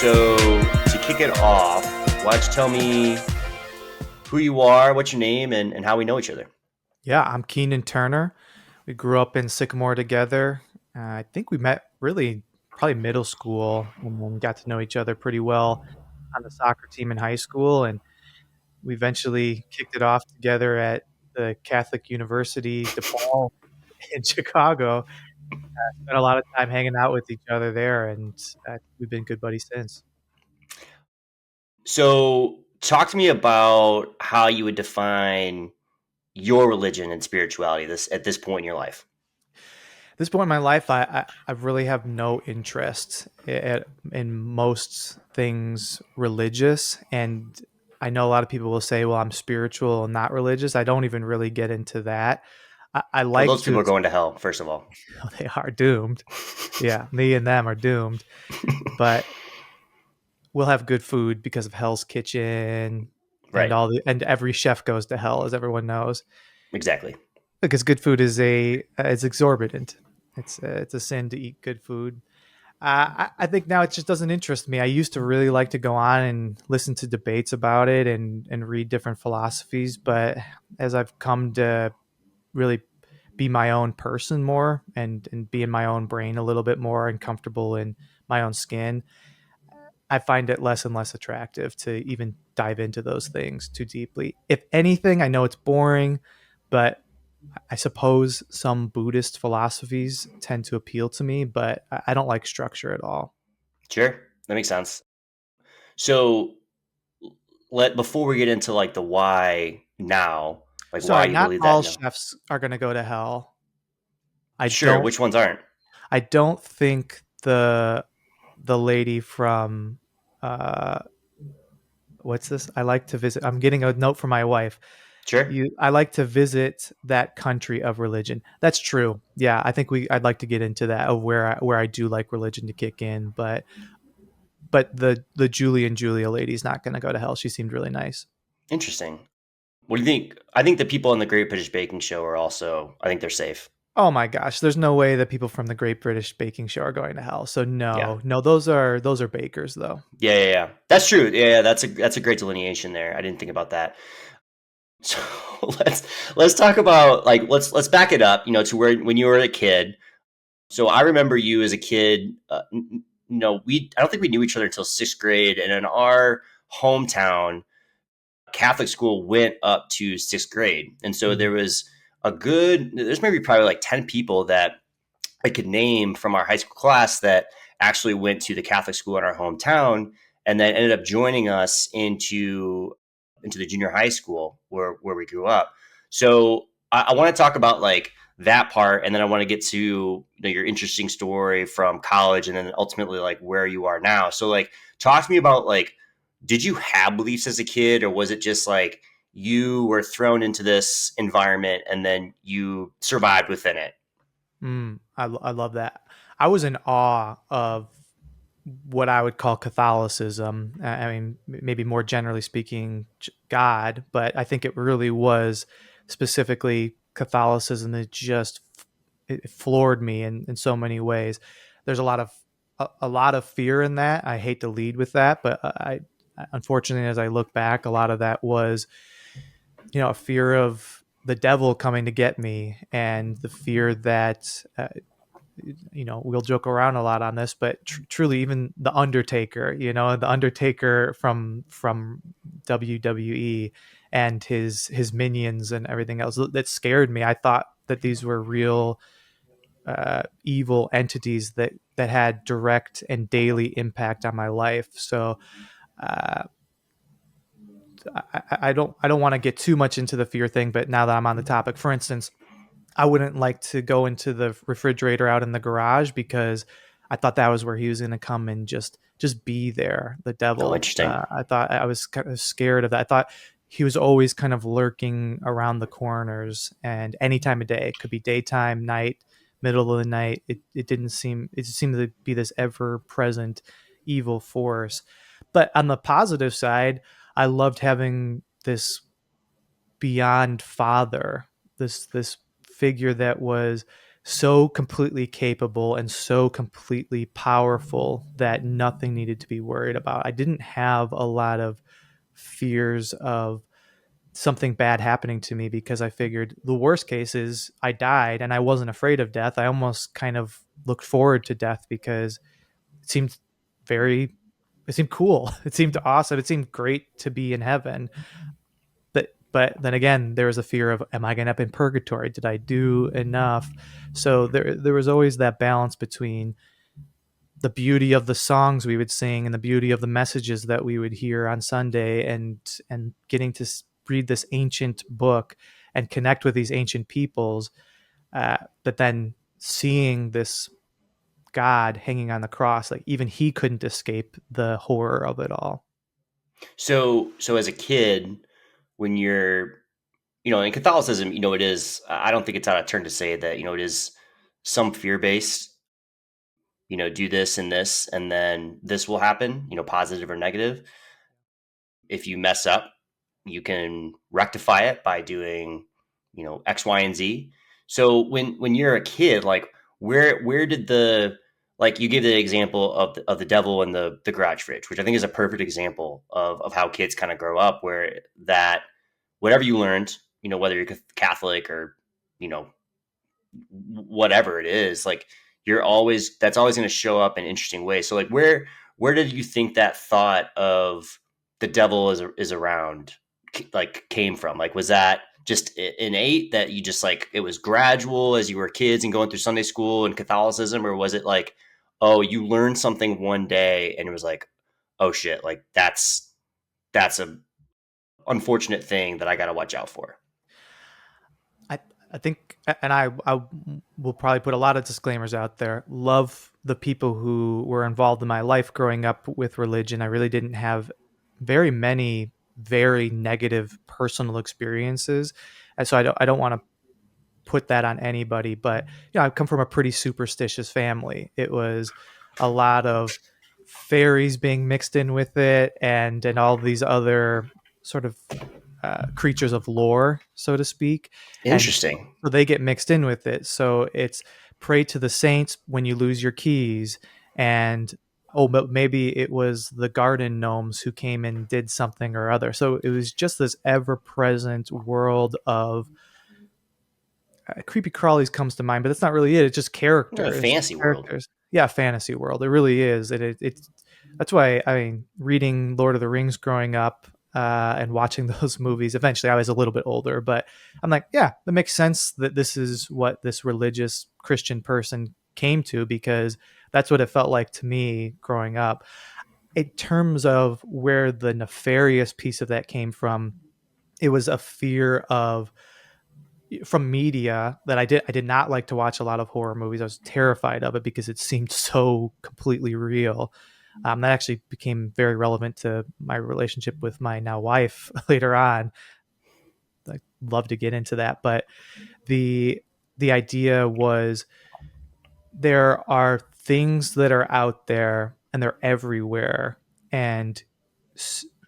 So to kick it off, why don't you tell me who you are, what's your name, and how we know each other? Yeah, I'm Keenan Turner. We grew up in Sycamore together. I think we met really probably middle school and then got to know each other pretty well on the soccer team in high school. And we eventually kicked it off together at the Catholic University DePaul in Chicago. Spent a lot of time hanging out with each other there, and we've been good buddies since. So talk to me about how you would define your religion and spirituality this at this point in your life. At this point in my life, I really have no interest in most things religious. And I know a lot of people will say, well, I'm spiritual and not religious. I don't even really get into that. I Well, like those to, people are going to hell, first of all. they are doomed. Yeah, me and them are doomed. But we'll have good food because of Hell's Kitchen and Right. and every chef goes to hell, as everyone knows, Exactly. because good food is it's exorbitant. It's a sin to eat good food. I think now it just doesn't interest me. I used to really like to go on and listen to debates about it and read different philosophies, but as I've come to really be my own person more and be in my own brain a little bit more and comfortable in my own skin, I find it less and less attractive to even dive into those things too deeply. If anything, I know it's boring, but I suppose some Buddhist philosophies tend to appeal to me, but I don't like structure at all. Sure. That makes sense. So let before we get into like the why now, like why Sorry, you not believe that all now. chefs are going to go to hell. I Sure, don't which ones aren't? I don't think the lady from uh what's this? I like to visit. I'm getting a note from my wife. Sure. I like to visit that country of religion. That's true. Yeah, I think I'd like to get into that of where I do like religion to kick in, but the Julie and Julia lady's not going to go to hell. She seemed really nice. Interesting. What do you think? I think the people on the Great British Baking Show are also. I think they're safe. Oh my gosh, there's no way that people from the Great British Baking Show are going to hell. So Yeah. no, those are bakers though. Yeah. That's true. Yeah. That's a great delineation there. I didn't think about that. So let's talk about like let's back it up. To where when you were a kid. So I remember you as a kid. We I don't think we knew each other until sixth grade, and in our hometown, Catholic school went up to sixth grade, and so Mm. there's maybe probably like 10 people that I could name from our high school class that actually went to the Catholic school in our hometown, and then ended up joining us into the junior high school where we grew up. So I want to talk about like that part, and then I want to get to your interesting story from college, and then ultimately like where you are now. So like, talk to me about like, did you have beliefs as a kid, or was it just like you were thrown into this environment and then you survived within it? I love that. I was in awe of what I would call Catholicism. I mean, maybe more generally speaking, God, but I think it really was specifically Catholicism that just it floored me in so many ways. There's a lot of fear in that. I hate to lead with that, but I unfortunately, as I look back, a lot of that was a fear of the devil coming to get me and the fear that we'll joke around a lot on this, but truly, even the Undertaker, the Undertaker from WWE and his minions and everything else, that scared me. I thought that these were real evil entities that had direct and daily impact on my life. So uh, I don't want to get too much into the fear thing, but now that I'm on the topic, for instance, I wouldn't like to go into the refrigerator out in the garage because I thought that was where he was going to come and just be there, the Oh, devil. interesting. I thought I was kind of scared of that. I thought he was always kind of lurking around the corners, and any time of day. It could be daytime, night, middle of the night. It seemed to be this ever present evil force. But on the positive side, I loved having this beyond father, this figure that was so completely capable and so completely powerful that nothing needed to be worried about. I didn't have a lot of fears of something bad happening to me because I figured the worst case is I died and I wasn't afraid of death. I almost kind of looked forward to death because it seemed very, it seemed cool. It seemed awesome. It seemed great to be in heaven. But then again, there was a fear of, am I going to end up in purgatory? Did I do enough? So there was always that balance between the beauty of the songs we would sing and the beauty of the messages that we would hear on Sunday, and getting to read this ancient book and connect with these ancient peoples, but then seeing this God hanging on the cross, like even he couldn't escape the horror of it all. So as a kid, when you're, in Catholicism, it is, I don't think it's out of turn to say that, it is some fear based, do this and this, and then this will happen, positive or negative. If you mess up, you can rectify it by doing, X, Y, and Z. So when you're a kid, like where did the, like, you gave the example of the devil and the garage fridge, which I think is a perfect example of how kids kind of grow up, where that whatever you learned, whether you're Catholic or, you know, whatever it is, like that's always going to show up in interesting ways. So like where did you think that thought of the devil is around, like, came from? Like, was that just innate, that you just, like, it was gradual as you were kids and going through Sunday school and Catholicism, or was it like, oh, you learned something one day and it was like, oh shit, like that's a unfortunate thing that I got to watch out for? I I think, and I will probably put a lot of disclaimers out there. Love the people who were involved in my life growing up with religion. I really didn't have very many very negative personal experiences, and so I don't want to put that on anybody. But I come from a pretty superstitious family. It was a lot of fairies being mixed in with it, and all these other sort of creatures of lore, so to speak, and Interesting. so they get mixed in with it. So it's pray to the saints when you lose your keys, and oh, but maybe it was the garden gnomes who came and did something or other. So it was just this ever-present world of creepy crawlies comes to mind, but that's not really it. It's just The characters. fantasy world. Characters. Yeah, fantasy world. It really is. It's that's why, I mean, reading Lord of the Rings growing up, and watching those movies. Eventually, I was a little bit older, but I'm like, yeah, that makes sense that this is what this religious Christian person came to, because that's what it felt like to me growing up. In terms of where the nefarious piece of that came from, it was a fear of from media that I did not like to watch a lot of horror movies. I was terrified of it because it seemed so completely real. That actually became very relevant to my relationship with my now wife later on. I'd love to get into that, but the the idea was there are things that are out there and they're everywhere, and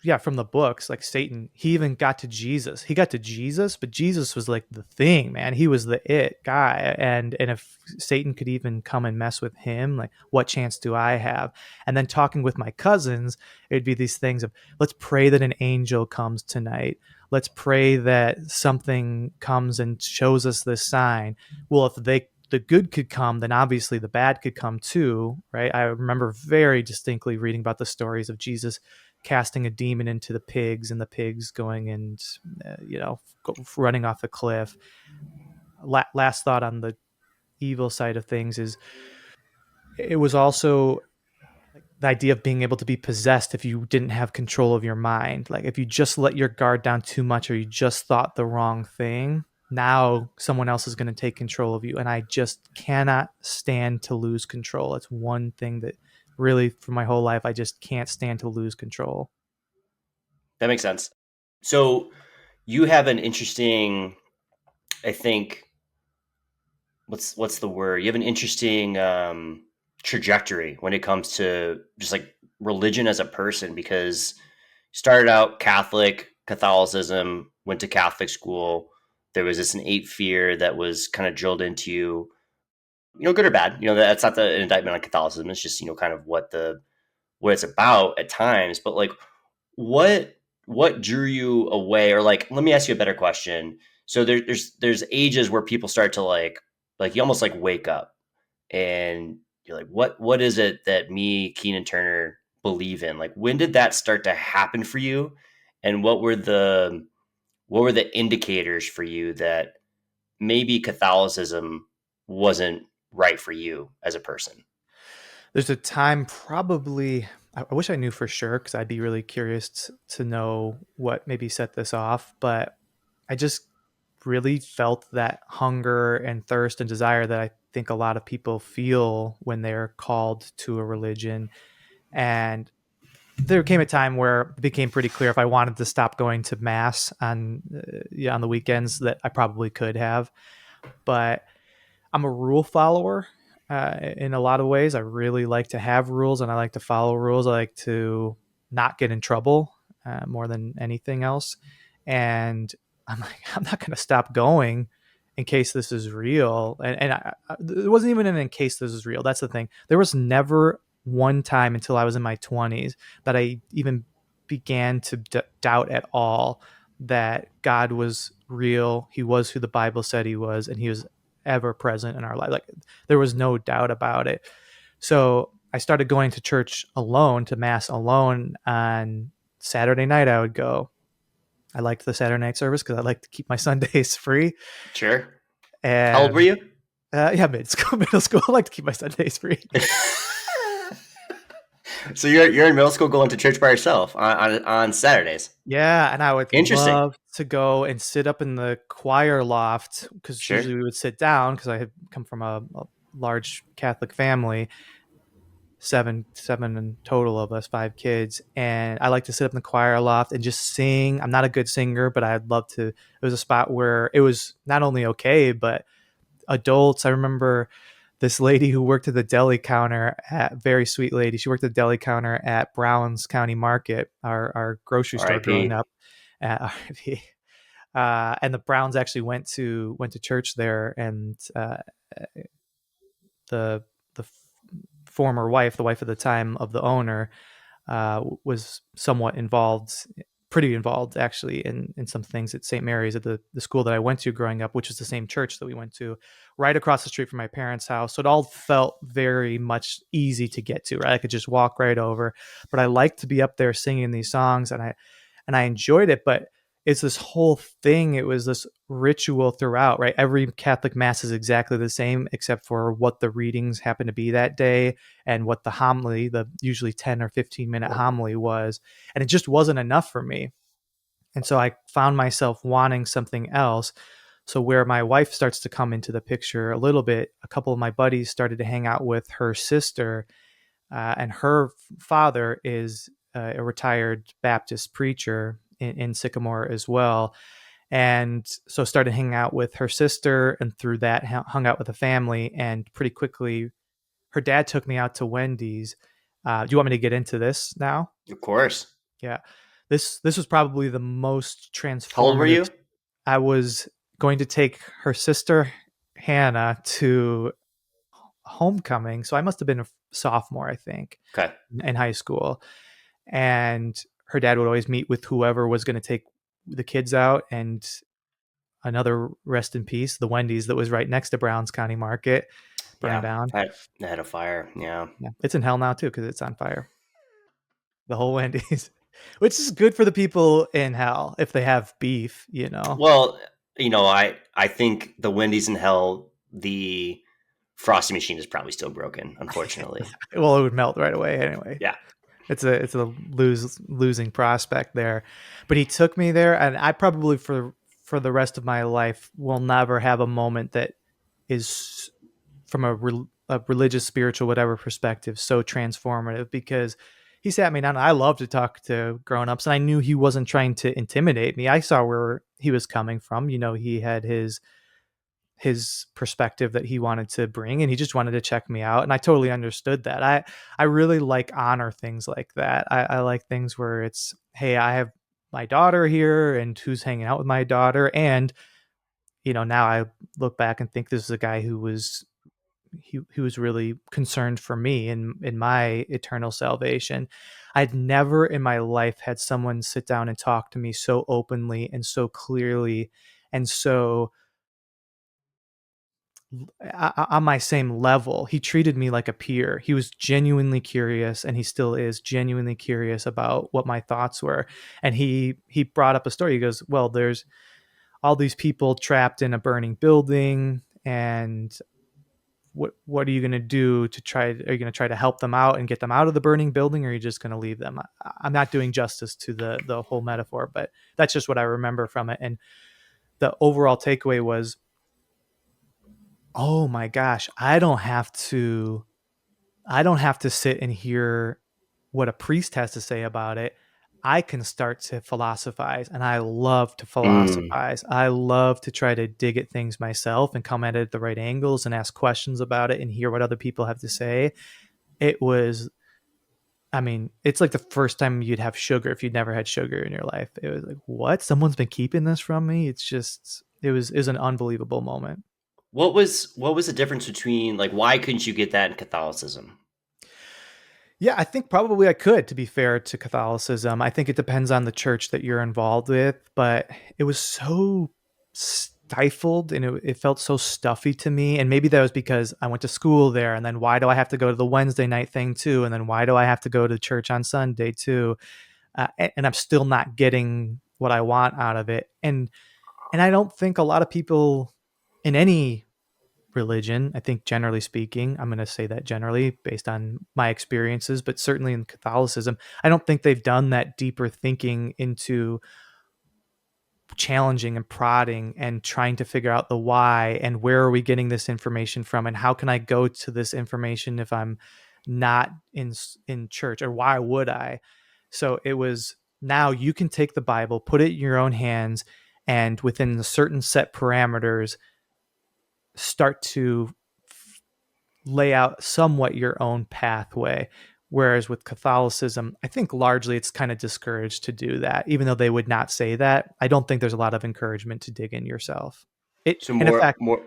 yeah, from the books, like Satan, he even got to Jesus. He got to Jesus, but Jesus was like the thing, man. He was the it guy. And if Satan could even come and mess with him, like, what chance do I have? And then talking with my cousins, it'd be these things of, let's pray that an angel comes tonight. Let's pray that something comes and shows us this sign. Well, if the good could come, then obviously the bad could come too, right? I remember very distinctly reading about the stories of Jesus casting a demon into the pigs, and the pigs going and running off a cliff. Last thought on the evil side of things is, it was also like the idea of being able to be possessed if you didn't have control of your mind. Like if you just let your guard down too much, or you just thought the wrong thing, now someone else is going to take control of you. And I just cannot stand to lose control. It's one thing that really, for my whole life, I just can't stand to lose control. That makes sense. So you have an interesting, I think, what's the word? You have an interesting trajectory when it comes to just like religion as a person, because you started out Catholicism, went to Catholic school. There was this innate fear that was kind of drilled into you. good or bad. That's not an indictment on Catholicism. It's just kind of what it's about at times. But like, what what drew you away, or like, let me ask you a better question. So there's ages where people start to like you almost like wake up, and you're like, what is it that me, Keenan Turner, believe in? Like, when did that start to happen for you, and what were the indicators for you that maybe Catholicism wasn't right for you as a person? There's a time, probably, I wish I knew for sure because I'd be really curious to know what maybe set this off, but I just really felt that hunger and thirst and desire that I think a lot of people feel when they're called to a religion. And there came a time where it became pretty clear if I wanted to stop going to mass on yeah, on the weekends that I probably could have. But I'm a rule follower in a lot of ways. I really like to have rules and I like to follow rules. I like to not get in trouble more than anything else. And I'm like, I'm not going to stop going in case this is real. It wasn't even in case this is real. That's the thing. There was never one time until I was in my 20s that I even began to doubt at all that God was real. He was who the Bible said he was, and he was ever present in our life. Like, there was no doubt about it. So I started going to church alone, to mass alone. On Saturday night, I would go. I liked the Saturday night service because I like to keep my Sundays free. Sure. How old were And you? yeah, middle school. I like to keep my Sundays free. So you're in middle school going to church by yourself on Saturdays. Yeah, and I would Interesting. love to go and sit up in the choir loft because Sure. usually we would sit down because I had come from a large Catholic family, seven in total of us, 5 kids, and I like to sit up in the choir loft and just sing. I'm not a good singer, but I'd love to. It was a spot where it was not only okay, but adults. I remember this lady who worked at the deli counter at, very sweet lady. She worked at the deli counter at Browns County Market, our grocery store growing R.I.P. up at RV. And the Browns actually went to church there, and the former wife, the wife at the time of the owner, was somewhat involved, pretty involved actually, in some things at St. Mary's, at the school that I went to growing up, which is the same church that we went to, right across the street from my parents' house. So it all felt very much easy to get to, right? I could just walk right over. But I liked to be up there singing these songs, and I enjoyed it. But it's this whole thing. It was this ritual throughout, right? Every Catholic mass is exactly the same, except for what the readings happen to be that day and what the homily, the usually 10 or 15-minute homily was. And it just wasn't enough for me. And so I found myself wanting something else. So where my wife starts to come into the picture a little bit, a couple of my buddies started to hang out with her sister, and her father is a retired Baptist preacher in Sycamore as well. And so started hanging out with her sister, and through that hung out with the family. And pretty quickly, her dad took me out to Wendy's. Do you want me to get into this now? Of course. Yeah. This was probably the most How old were transformative. you? I was going to take her sister Hannah to homecoming, so I must have been a sophomore, I think, Okay. in high school. And her dad would always meet with whoever was going to take the kids out. And another rest in peace, the Wendy's that was right next to Browns County Market burned Yeah. down. I had a fire. Yeah. Yeah, it's in hell now too because it's on fire. The whole Wendy's, which is good for the people in hell if they have beef. Well, I think the Wendy's in hell, the frosty machine is probably still broken, unfortunately. Well, it would melt right away anyway. Yeah. It's a losing prospect there. But he took me there, and I probably for the rest of my life will never have a moment that is from a religious, spiritual, whatever perspective so transformative, because he sat me down. I love to talk to grown-ups, and I knew he wasn't trying to intimidate me. I saw where he was coming from. He had his perspective that he wanted to bring, and he just wanted to check me out, and I totally understood that. I really like honor things like that. I like things where it's, hey, I have my daughter here, and who's hanging out with my daughter. And now I look back and think this is a guy who was he was really concerned for me in my eternal salvation. I'd never in my life had someone sit down and talk to me so openly and so clearly and so on my same level. He treated me like a peer. He was genuinely curious, and he still is genuinely curious about what my thoughts were. And he brought up a story. He goes, "Well, there's all these people trapped in a burning building, and what are you going to do to try? Are you going to try to help them out and get them out of the burning building, or are you just going to leave them?" I'm not doing justice to the whole metaphor, but that's just what I remember from it. And the overall takeaway was, oh my gosh, I don't have to sit and hear what a priest has to say about it. I can start to philosophize, and I love to Mm. philosophize. I love to try to dig at things myself and come at it at the right angles and ask questions about it and hear what other people have to say. It was, I mean, it's like the first time you'd have sugar if you'd never had sugar in your life. It was like, what? Someone's been keeping this from me? It was an unbelievable moment. What was the difference between, like, why couldn't you get that in Catholicism? Yeah, I think probably I could, to be fair to Catholicism. I think it depends on the church that you're involved with, but it was so stifled and it felt so stuffy to me. And maybe that was because I went to school there. And then why do I have to go to the Wednesday night thing too? And then why do I have to go to church on Sunday too? And I'm still not getting what I want out of it. And I don't think a lot of people in any religion. I think generally speaking, I'm going to say that generally based on my experiences, but certainly in Catholicism, I don't think they've done that deeper thinking into challenging and prodding and trying to figure out the why and where are we getting this information from and how can I go to this information if I'm not in church, or why would I? So it was, now you can take the Bible, put it in your own hands, and within certain set parameters start to lay out somewhat your own pathway. Whereas with Catholicism, I think largely it's kind of discouraged to do that. Even though they would not say that, I don't think there's a lot of encouragement to dig in yourself. So And in more fact, more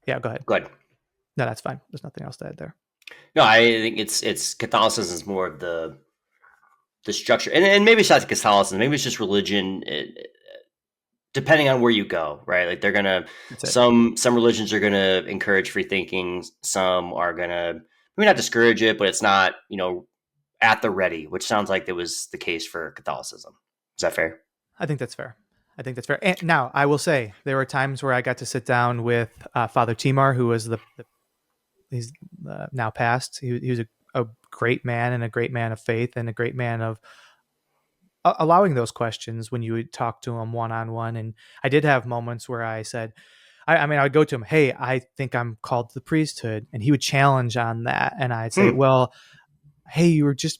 yeah, go ahead. good. No, that's fine. There's nothing else to add there. No, I think it's Catholicism is more of the structure, and maybe it's not Catholicism. Maybe it's just religion. Depending on where you go, right? Like, they're gonna, That's it. some religions are gonna encourage free thinking. Some are gonna maybe not discourage it, but it's not, at the ready, which sounds like that was the case for Catholicism. Is that fair? I think that's fair. I think that's fair. And now I will say there were times where I got to sit down with Father Timar, who was he's now passed. He was a great man and a great man of faith and a great man of allowing those questions when you would talk to him one on one. And I did have moments where I said, I mean, I would go to him, "Hey, I think I'm called to the priesthood," and he would challenge on that, and I'd say, Hmm. "Well, hey, you were just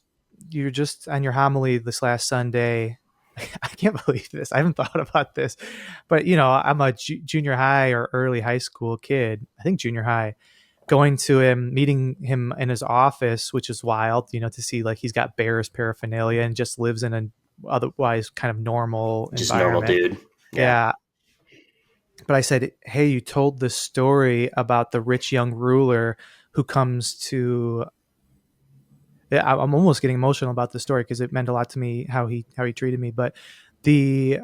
on your homily this last Sunday." I can't believe this. I haven't thought about this, but I'm a junior high or early high school kid. I think junior high, going to him, meeting him in his office, which is wild, to see like he's got Bears paraphernalia and just lives in an otherwise kind of normal Just a normal environment. dude. Yeah. Yeah. But I said, "Hey, you told this story about the rich young ruler who comes to." Yeah, I'm almost getting emotional about the story because it meant a lot to me how he treated me. But the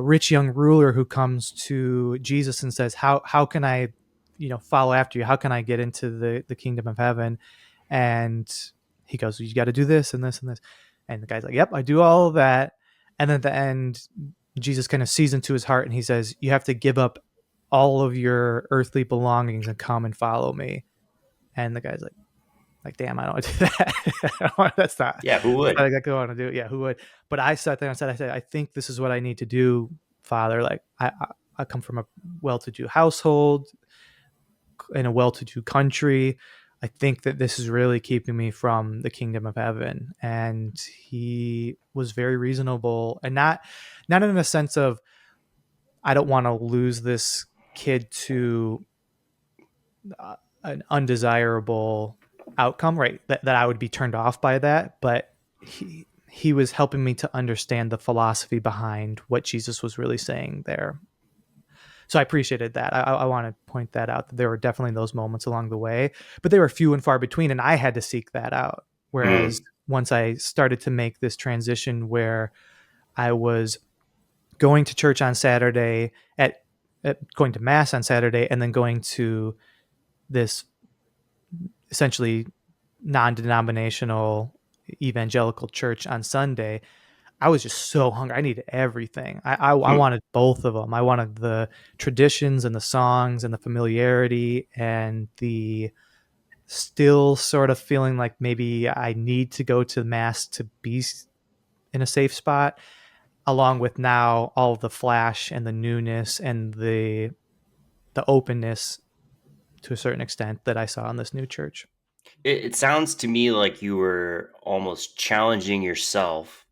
rich young ruler who comes to Jesus and says, "How can I, follow after you? How can I get into the kingdom of heaven?" And he goes, "You got to do this and this and this." And the guy's like, "Yep, I do all of that." And then at the end, Jesus kind of sees into his heart and he says, "You have to give up all of your earthly belongings and come and follow me." And the guy's like, damn, I don't want to do that. Yeah. Who That's not would? exactly what I want to do. Yeah, who would? But I sat there and said, I think this is what I need to do, Father. Like, I come from a well-to-do household in a well-to-do country. I think that this is really keeping me from the kingdom of heaven. And he was very reasonable, and not in a sense of I don't want to lose this kid to an undesirable outcome, right? That I would be turned off by that, but he was helping me to understand the philosophy behind what Jesus was really saying there. So I appreciated that. I want to point that out, that there were definitely those moments along the way, but they were few and far between, and I had to seek that out. Whereas Mm, once I started to make this transition where I was going to church on Saturday, at going to mass on Saturday, and then going to this essentially non-denominational evangelical church on Sunday, I was just so hungry. I needed everything. I hmm. wanted both of them. I wanted the traditions and the songs and the familiarity and the still sort of feeling like maybe I need to go to mass to be in a safe spot, along with now all of the flash and the newness and the openness to a certain extent that I saw in this new church. It sounds to me like you were almost challenging yourself,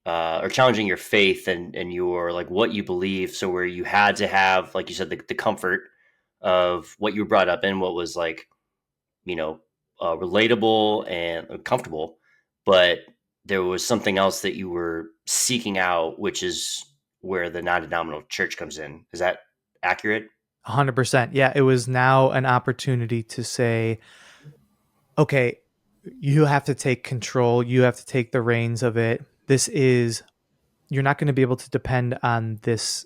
or challenging your faith and your like what you believe. So where you had to have, like you said, the comfort of what you were brought up in, what was like, you know, relatable and comfortable, but there was something else that you were seeking out, which is where the non-denominational church comes in. Is that accurate? 100%. Yeah, it was now an opportunity to say, okay, you have to take control. You have to take the reins of it. You're not going to be able to depend on this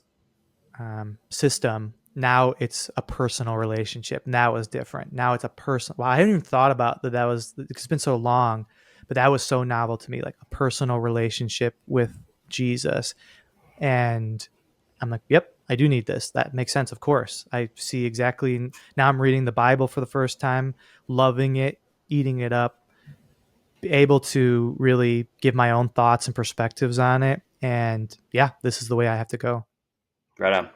system. Now it's a personal relationship. Now it's different. Now it's a person. Well, I hadn't even thought about that. It's been so long, but that was so novel to me, like a personal relationship with Jesus. And I'm like, yep, I do need this. That makes sense. Of course. I see exactly. Now I'm reading the Bible for the first time, loving it, eating it up, able to really give my own thoughts and perspectives on it. And yeah, this is the way I have to go. Right on.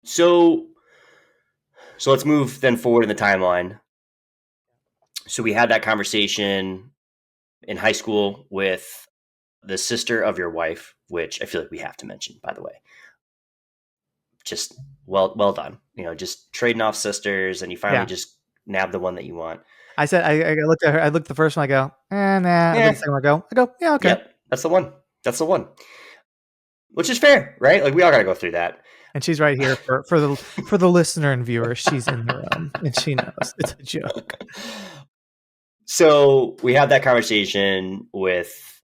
So so let's move then forward in the timeline. So we had that conversation in high school with the sister of your wife, which I feel like we have to mention, by the way. Just well done. You know, just trading off sisters, and you finally Yeah. just nab the one that you want. I said, I looked at her. I looked the first one. I go, nah. I look at the Yeah, second one. I go, yeah, okay. yep, that's the one. That's the one. Which is fair, right? Like we all got to go through that. And she's right here for the listener and viewer. She's in the room and she knows it's a joke. So we had that conversation with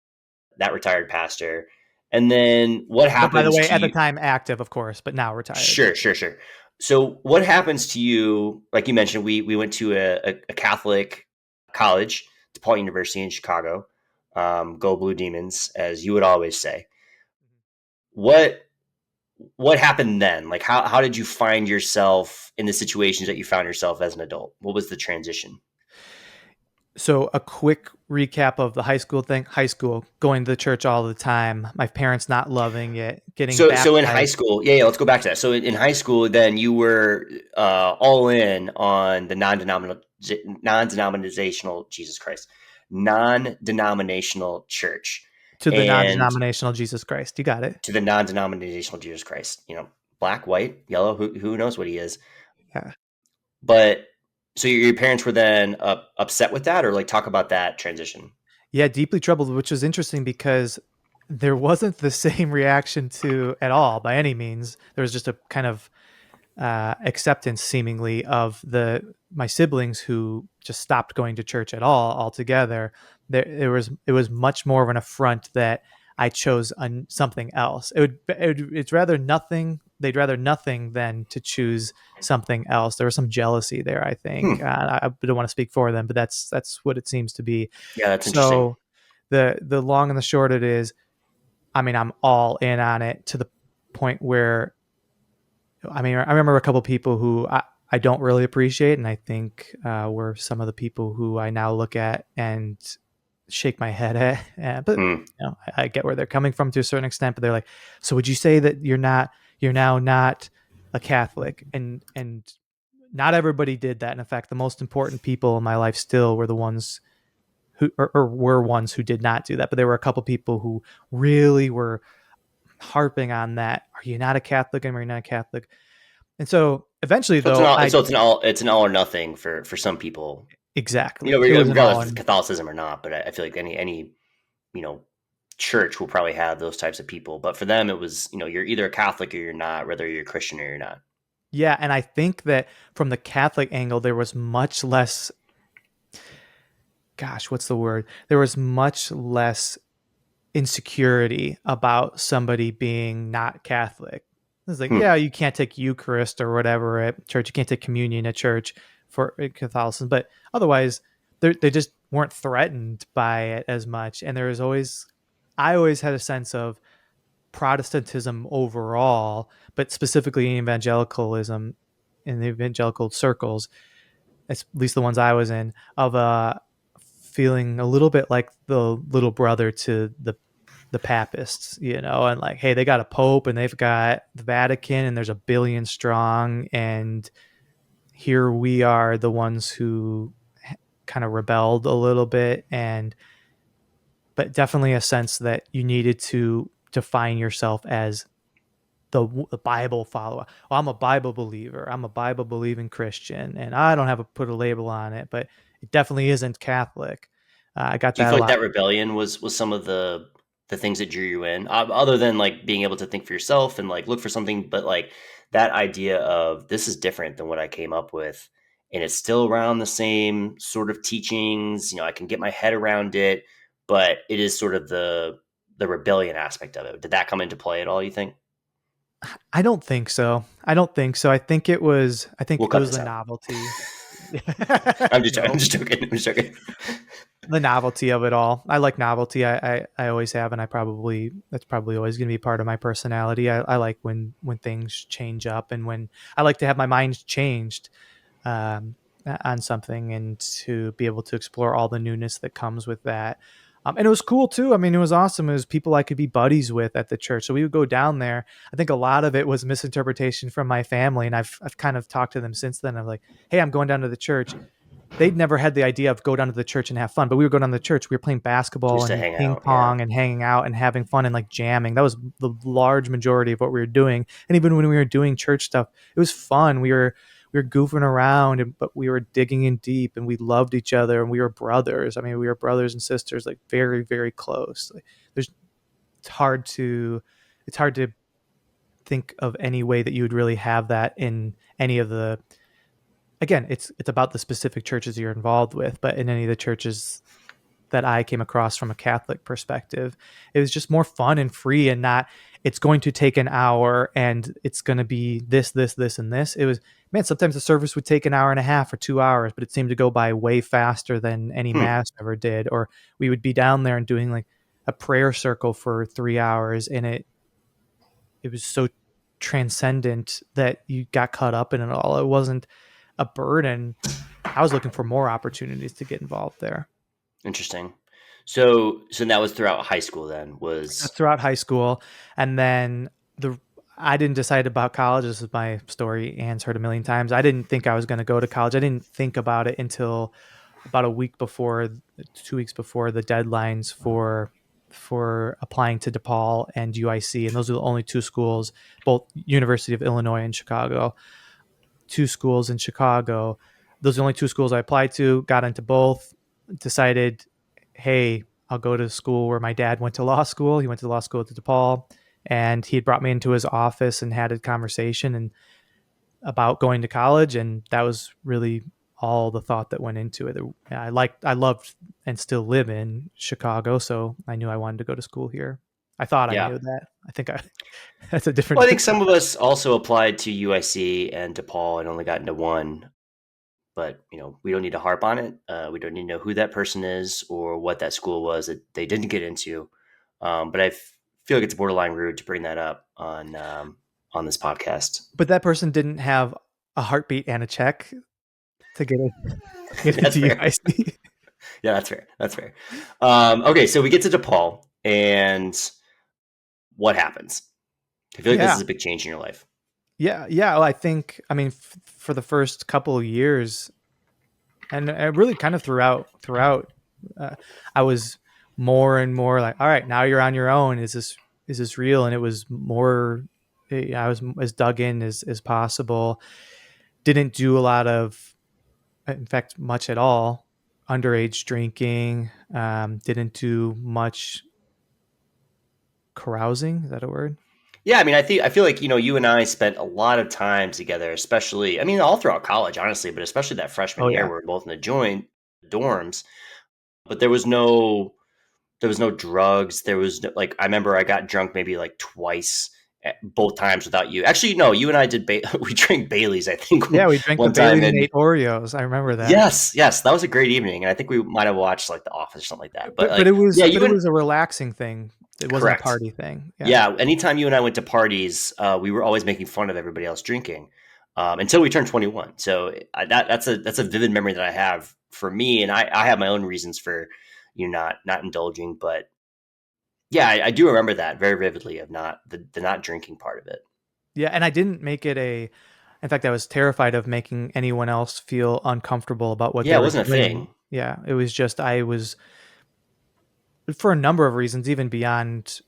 that retired pastor, and then what But by the happens way, to at the you? time active, of course, but now retired. Sure, sure, sure. So what happens to you? Like you mentioned, we went to a Catholic college, DePaul University in Chicago. Go Blue Demons, as you would always say. What what happened then? Like how did you find yourself in the situations that you found yourself as an adult? What was the transition? So a quick recap of the high school thing. High school, going to the church all the time. My parents not loving it. Getting So in high baptized school, yeah, let's go back to that. So in high school, then you were all in on the non-denominational Jesus Christ, non-denominational church, to the and non-denominational Jesus Christ. You got it. to the non-denominational Jesus Christ. You know, black, white, yellow. Who knows what he is? Yeah. But so your parents were then upset with that, or like talk about that transition. Yeah, deeply troubled, which was interesting because there wasn't the same reaction to at all by any means. There was just a kind of acceptance seemingly of the my siblings who just stopped going to church at all altogether. It was much more of an affront that I chose something else. It's rather nothing. They'd rather nothing than to choose something else. There was some jealousy there, I think. Hmm. I don't want to speak for them, but that's what it seems to be. Yeah, that's interesting. So the long and the short of it is, I mean, I'm all in on it to the point where, I mean, I remember a couple people who I don't really appreciate, and I think were some of the people who I now look at and shake my head at. But Hmm. I get where they're coming from to a certain extent. But they're like, "So would you say that you're now not a Catholic?" And not everybody did that. And in fact, the most important people in my life still were the ones who or were ones who did not do that. But there were a couple people who really were harping on that. Are you not a Catholic? And are you not a Catholic? And so eventually, So it's an though, all. So it's an all or nothing for some people. You know, exactly, it was an all regardless if it's in. Catholicism or not. But I feel like any you know church will probably have those types of people, but for them, it was, you're either a Catholic or you're not, whether you're a Christian or you're not. Yeah, and I think that from the Catholic angle, there was much less, gosh, what's the word? There was much less insecurity about somebody being not Catholic. It's like, Hmm. yeah, you can't take Eucharist or whatever at church. You can't take communion at church for Catholicism, but otherwise, they just weren't threatened by it as much. And there was always, I always had a sense of Protestantism overall, but specifically evangelicalism in the evangelical circles, at least the ones I was in, of feeling a little bit like the little brother to the papists, and like, hey, they got a pope and they've got the Vatican and there's a billion strong, and here we are, the ones who kind of rebelled a little bit, and but definitely a sense that you needed to define yourself as the Bible follower. Well, I'm a Bible believer. I'm a Bible believing Christian, and I don't have to put a label on it, but it definitely isn't Catholic. I got Do you that a feel like lot. that rebellion was some of the things that drew you in, other than like being able to think for yourself and like look for something, but like that idea of this is different than what I came up with, and it's still around the same sort of teachings. I can get my head around it, but it is sort of the rebellion aspect of it. Did that come into play at all? You think? I don't think so. I don't think so. I think it was. I We'll think it cut was this the out. novelty. I'm No, just joking. I'm just joking. the novelty of it all. I like novelty. I always have, and that's probably always going to be part of my personality. I like when things change up, and when I like to have my mind changed um, on something, and to be able to explore all the newness that comes with that. And it was cool too. I mean, it was awesome. It was people I could be buddies with at the church. So we would go down there. I think a lot of it was misinterpretation from my family, and I've kind of talked to them since then. I'm like, hey, I'm going down to the church. They'd never had the idea of go down to the church and have fun, but we would go down to the church. We were playing basketball Just to and hang ping out. Yeah. pong and hanging out and having fun and like jamming. That was the large majority of what we were doing. And even when we were doing church stuff, it was fun. We were goofing around, but we were digging in deep, and we loved each other, and we were brothers. I mean, we were brothers and sisters, like very, very close. Like, there's it's hard to it's hard to think of any way that you would really have that in any of the, again, it's about the specific churches you're involved with, but in any of the churches that I came across from a Catholic perspective, it was just more fun and free, and not, it's going to take an hour and it's going to be this, and this. It was, man, sometimes the service would take an hour and a half or 2 hours, but it seemed to go by way faster than any Hmm. mass ever did. Or we would be down there and doing like a prayer circle for 3 hours, and it was so transcendent that you got caught up in it all. It wasn't a burden. I was looking for more opportunities to get involved there. Interesting. So that was throughout high school. Then was Throughout high school, and then the I didn't decide about college. This is my story. Anne's heard a million times. I didn't think I was going to go to college. I didn't think about it until about a week before, 2 weeks before the deadlines for applying to DePaul and UIC, and those are the only two schools, both University of Illinois and Chicago. Two schools in Chicago. Those are the only two schools I applied to. Got into both. Decided, hey, I'll go to school where my dad went to law school. He went to law school at DePaul, and he had brought me into his office and had a conversation and about going to college, and that was really all the thought that went into it. I loved and still live in Chicago, so I knew I wanted to go to school here. I thought I yeah. knew that. I think I that's a Well, different. I think some of us also applied to UIC and DePaul and only got into one. But we don't need to harp on it. We don't need to know who that person is or what that school was that they didn't get into. But feel like it's borderline rude to bring that up on this podcast. But that person didn't have a heartbeat and a check to get That's into fair. UIC. Yeah, that's fair. That's fair. Okay, so we get to DePaul, and what happens? I feel like this Yeah, is a big change in your life. yeah. Well, I think, I mean, for the first couple of years, and really kind of throughout, uh, I was more and more like, all right, now you're on your own. Is this real? And it was more. I was as dug in as possible. Didn't do a lot of, in fact, much at all, underage drinking. Didn't do much carousing. Is that a word? Yeah, I mean, I feel like you and I spent a lot of time together, especially. I mean, all throughout college, honestly, but especially that freshman Oh year, yeah. we were both in the joint dorms. But there was no drugs. There was no, like I remember I got drunk maybe like twice, both times without you. Actually, no, you and I did. We drank Bailey's, I think, Yeah, we drank the one time, Baileys and and ate Oreos. I remember that. yes, yes, that was a great evening, and I think we might have watched like The Office or something like that. But But like, yeah, but you it and was a relaxing thing. It wasn't a correct. party thing. Yeah. Yeah, anytime you and I went to parties, we were always making fun of everybody else drinking until we turned 21. So that's a vivid memory that I have for me, and I have my own reasons for not indulging, but yeah, I do remember that very vividly of not the not drinking part of it. Yeah, and I didn't make it a in fact I was terrified of making anyone else feel uncomfortable about what Yeah, they it were wasn't a doing. thing. Yeah, it was just I was for a number of reasons even beyond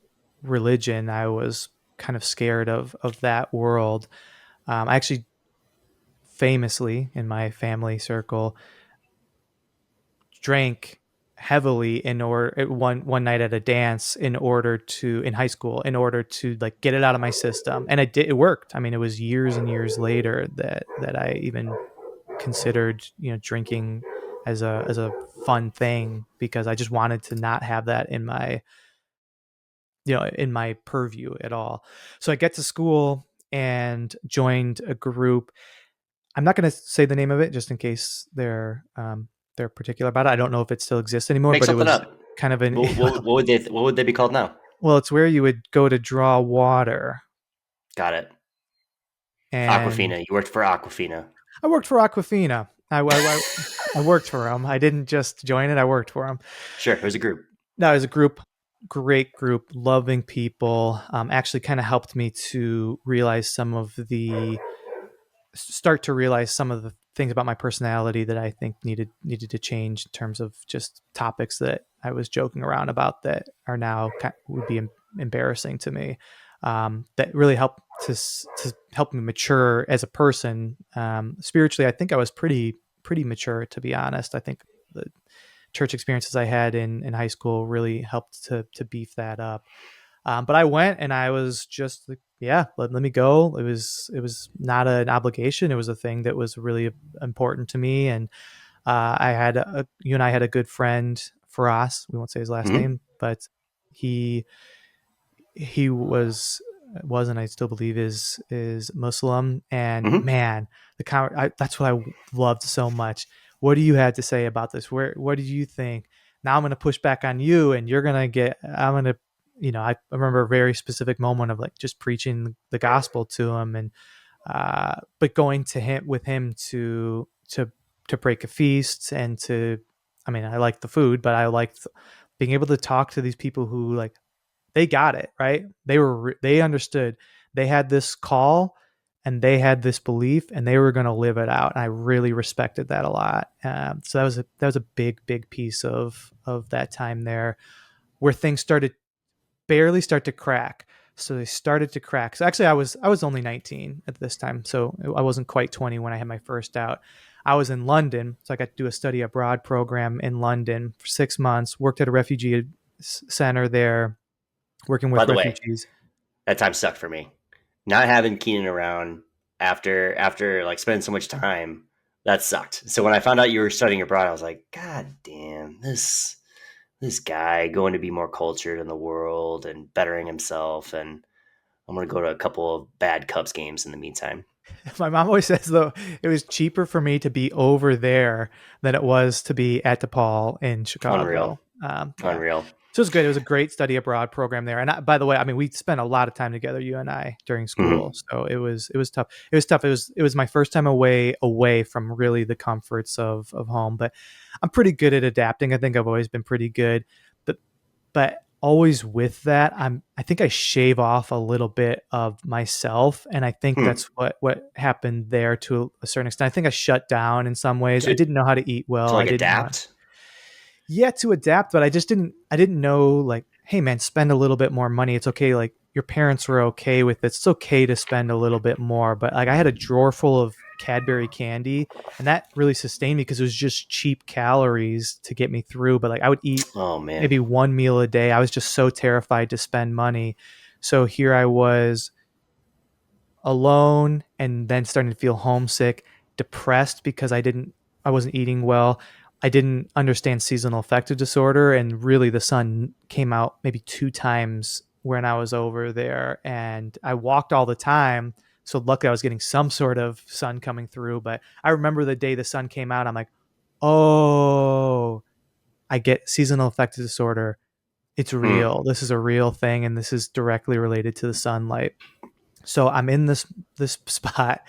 religion, I was kind of scared of that world. I actually famously in my family circle drank heavily in order one night at a dance in order to in high school in order to like get it out of my system, and it worked. I mean, it was years and years later that I even considered drinking as a fun thing because I just wanted to not have that in my in my purview at all. So I get to school and joined a group. I'm not going to say the name of it just in case they're particular about it. I don't know if it still exists anymore, Make but it something was up. kind of an What would they be called now? well, it's where you would go to draw water. Got it. And Aquafina. You worked for Aquafina. I worked for Aquafina. I worked for them. I didn't just join it. I worked for them. Sure, it was a group. No, it was a group, great group, loving people. Actually, kind of helped me to realize start to realize some of the things about my personality that I think needed to change in terms of just topics that I was joking around about that are now would be embarrassing to me. That really helped to help me mature as a person. Spiritually, I think I was pretty mature, to be honest. I think the church experiences I had in high school really helped to beef that up. But I went and I was just like, yeah, let me go. It was not an obligation. It was a thing that was really important to me. And you and I had a good friend, Faraz. We won't say his last Hmm. name, but he he was and I still believe is Muslim. And Hmm. man, that's what I loved so much. What do you have to say about this? What do you think? Now I'm going to push back on you, and you're going to get. I'm going to, I remember a very specific moment of like just preaching the gospel to him, and but going to him with him to break a feast and to. I mean, I liked the food, but I liked being able to talk to these people who like they got it right. They understood. They had this call and they had this belief and they were going to live it out. And I really respected that a lot. So that was a big piece of that time there where things started barely start to crack. So they started to crack. So actually, I was only 19 at this time, so I wasn't quite 20 when I had my first out. I was in London, so I got to do a study abroad program in London for 6 months. Worked at a refugee center there, working By with the way, refugees. that time sucked for me. Not having Keenan around after like spending so much time, that sucked. So when I found out you were studying abroad, I was like, God damn, this guy going to be more cultured in the world and bettering himself, and I'm gonna go to a couple of bad Cubs games in the meantime. My mom always says though it was cheaper for me to be over there than it was to be at DePaul in Unreal, Chicago. Yeah. unreal. So it was good. It was a great study abroad program there. And by the way, I mean, we spent a lot of time together, you and I, during school. Hmm. So it was tough. It was tough. It was my first time away from really the comforts of home. But I'm pretty good at adapting. I think I've always been pretty good. But always with that, I think I shave off a little bit of myself. And I think Hmm. that's what happened there to a certain extent. I think I shut down in some ways. I To didn't know how to eat well. to I like didn't know adapt. yeah to adapt, but I didn't know like, hey man, spend a little bit more money. It's okay. Like your parents were okay with it, it's okay to spend a little bit more. But like I had a drawer full of Cadbury candy, and that really sustained me because it was just cheap calories to get me through. But like I would eat Oh man. maybe one meal a day. I was just so terrified to spend money. So here I was alone and then starting to feel homesick, depressed because I wasn't eating well. I didn't understand seasonal affective disorder, and really the sun came out maybe 2 times when I was over there, and I walked all the time. So luckily I was getting some sort of sun coming through, but I remember the day the sun came out, I'm like, "Oh, I get seasonal affective disorder. It's Hmm. real. This is a real thing and this is directly related to the sunlight." So I'm in this spot.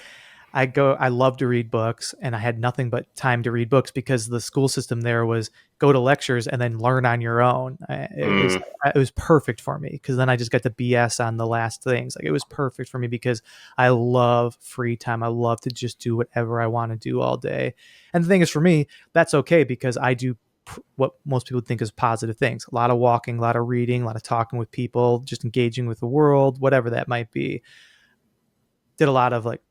I love to read books, and I had nothing but time to read books because the school system there was go to lectures and then learn on your own. Hmm. It was perfect for me because then I just got to BS on the last things. Like it was perfect for me because I love free time. I love to just do whatever I want to do all day. And the thing is, for me, that's okay because I do what most people think is positive things: a lot of walking, a lot of reading, a lot of talking with people, just engaging with the world, whatever that might be. Did a lot of like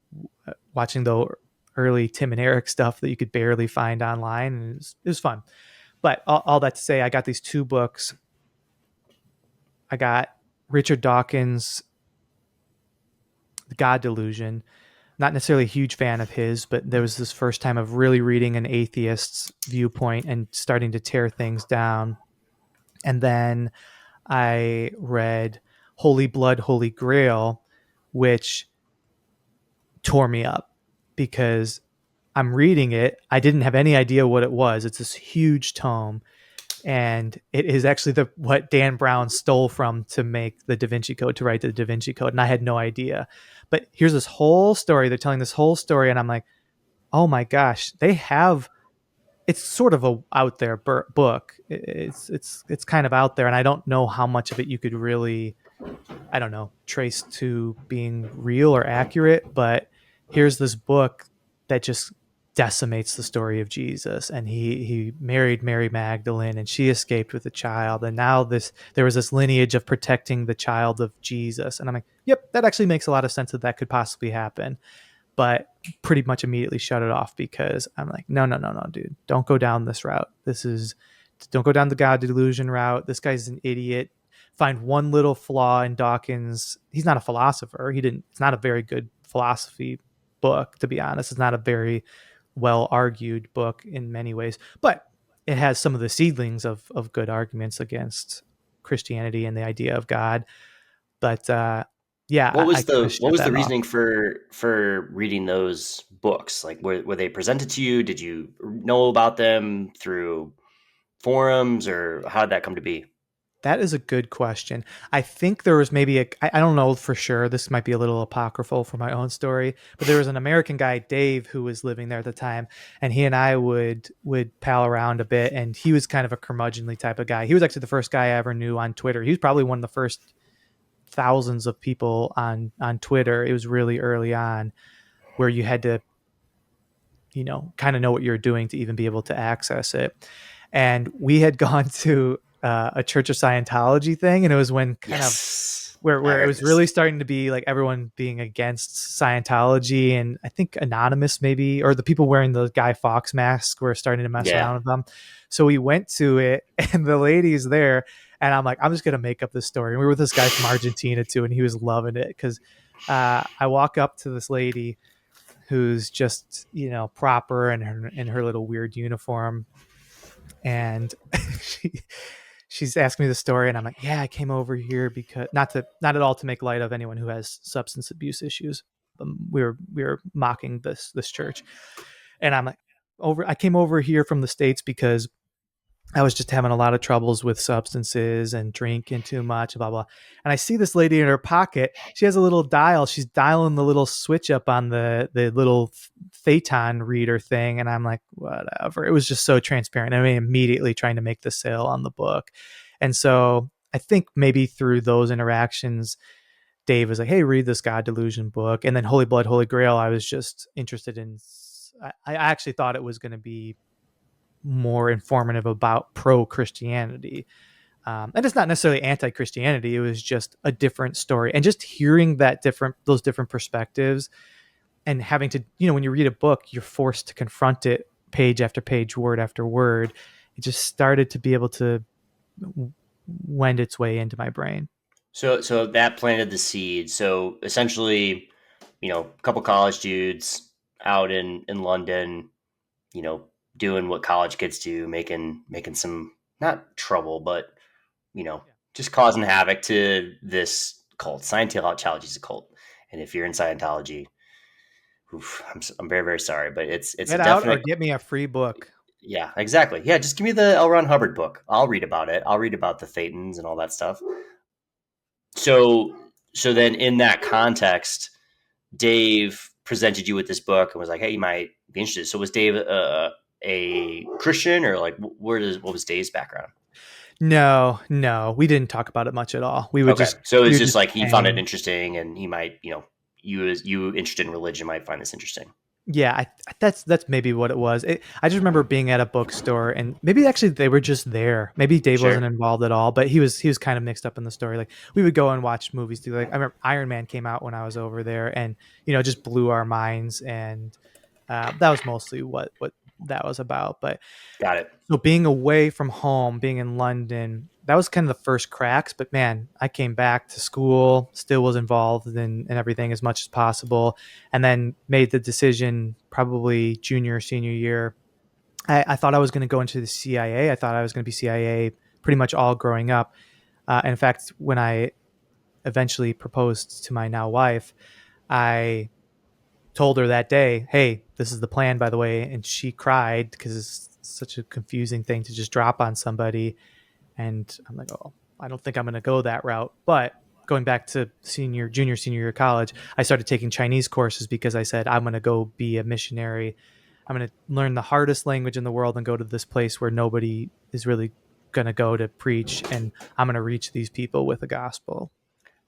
watching the early Tim and Eric stuff that you could barely find online, and it was fun. But all that to say, I got these 2 books. I got Richard Dawkins' The God Delusion. Not necessarily a huge fan of his, but there was this first time of really reading an atheist's viewpoint and starting to tear things down. And then I read Holy Blood, Holy Grail, which tore me up because I'm reading it. I didn't have any idea what it was. It's this huge tome, and it is actually the what Dan Brown stole from to make the Da Vinci Code, to write the Da Vinci Code, and I had no idea. But here's this whole story. They're telling this whole story, and I'm like, oh my gosh, they have. It's sort of a out there book. It's kind of out there, and I don't know how much of it you could really, I don't know, trace to being real or accurate, but here's this book that just decimates the story of Jesus. And he married Mary Magdalene, and she escaped with a child, and now there was this lineage of protecting the child of Jesus. And I'm like, yep, that actually makes a lot of sense that that could possibly happen. But pretty much immediately shut it off because I'm like, no, no, no, no, dude, don't go down this route. Don't go down the God delusion route. This guy's an idiot. Find one little flaw in Dawkins. He's not a philosopher. It's not a very good philosophy book, to be honest. It's not a very well argued book in many ways, but it has some of the seedlings of good arguments against Christianity and the idea of God. But yeah, I kind of What shut was the that off. reasoning for reading those books? Like, were they presented to you? Did you know about them through forums, or how did that come to be? That is a good question. I think there was maybe I don't know for sure. This might be a little apocryphal for my own story, but there was an American guy, Dave, who was living there at the time, and he and I would pal around a bit, and he was kind of a curmudgeonly type of guy. He was actually the first guy I ever knew on Twitter. He was probably one of the first thousands of people on Twitter. It was really early on where you had to, kind of know what you're doing to even be able to access it. And we had gone to a Church of Scientology thing, and it was when kind of Yes, I where it heard was this. really starting to be like everyone being against Scientology, and I think Anonymous maybe, or the people wearing the Guy Fawkes mask were starting to mess Yeah. around with them. So we went to it, and the lady's there, and I'm like, I'm just gonna make up this story. And we were with this guy from Argentina too, and he was loving it because I walk up to this lady who's just proper in her little weird uniform, and she she's asking me the story, and I'm like, yeah, I came over here because not at all to make light of anyone who has substance abuse issues. We were mocking this church, and I'm like, I came over here from the States because I was just having a lot of troubles with substances and drinking too much, blah blah. And I see this lady in her pocket. She has a little dial. She's dialing the little switch up on the little Phaeton reader thing, and I'm like, whatever. It was just so transparent. I mean, immediately trying to make the sale on the book, and so I think maybe through those interactions, Dave was like, "Hey, read this God Delusion book," and then Holy Blood, Holy Grail. I was just interested in. I actually thought it was going to be more informative about pro Christianity. And it's not necessarily anti-Christianity. It was just a different story, and just hearing those different perspectives, and having to, when you read a book, you're forced to confront it page after page, word after word. It just started to be able to wend its way into my brain. So that planted the seed. So essentially, a couple college dudes out in London, you know, doing what college kids do, making some not trouble, but you know, just causing havoc to this cult. Scientology is a cult, and if you're in Scientology, oof, I'm very very sorry, but it's a Get out or definite. get me a free book. Yeah, exactly. Yeah, just give me the L. Ron Hubbard book. I'll read about it. I'll read about the Thetans and all that stuff. So so then in that context, Dave presented you with this book and was like, "Hey, you might be interested." So was Dave a Christian, or like what was Dave's background? No, no, we didn't talk about it much at all. We would Okay, just so we it's would just just like he found it hang. interesting, and he might, you interested in religion might find this interesting. Yeah, that's maybe what it was. I just remember being at a bookstore, and maybe actually they were just there. Maybe Dave wasn't Sure, involved at all, but he was kind of mixed up in the story. Like, we would go and watch movies too. Like, I remember Iron Man came out when I was over there, and just blew our minds. And that was mostly what that was about. But got it. so being away from home, being in London, that was kind of the first cracks. But man, I came back to school, still was involved in everything as much as possible, and then made the decision probably junior or senior year. I thought I was going to go into the CIA. I thought I was going to be CIA pretty much all growing up. In fact, when I eventually proposed to my now wife, I told her that day, "Hey, this is the plan, by the way," and she cried because it's such a confusing thing to just drop on somebody. And I'm like, "Oh, I don't think I'm going to go that route." But going back to junior, senior year of college, I started taking Chinese courses because I said, I'm going to go be a missionary. I'm going to learn the hardest language in the world and go to this place where nobody is really going to go to preach. And I'm going to reach these people with the gospel.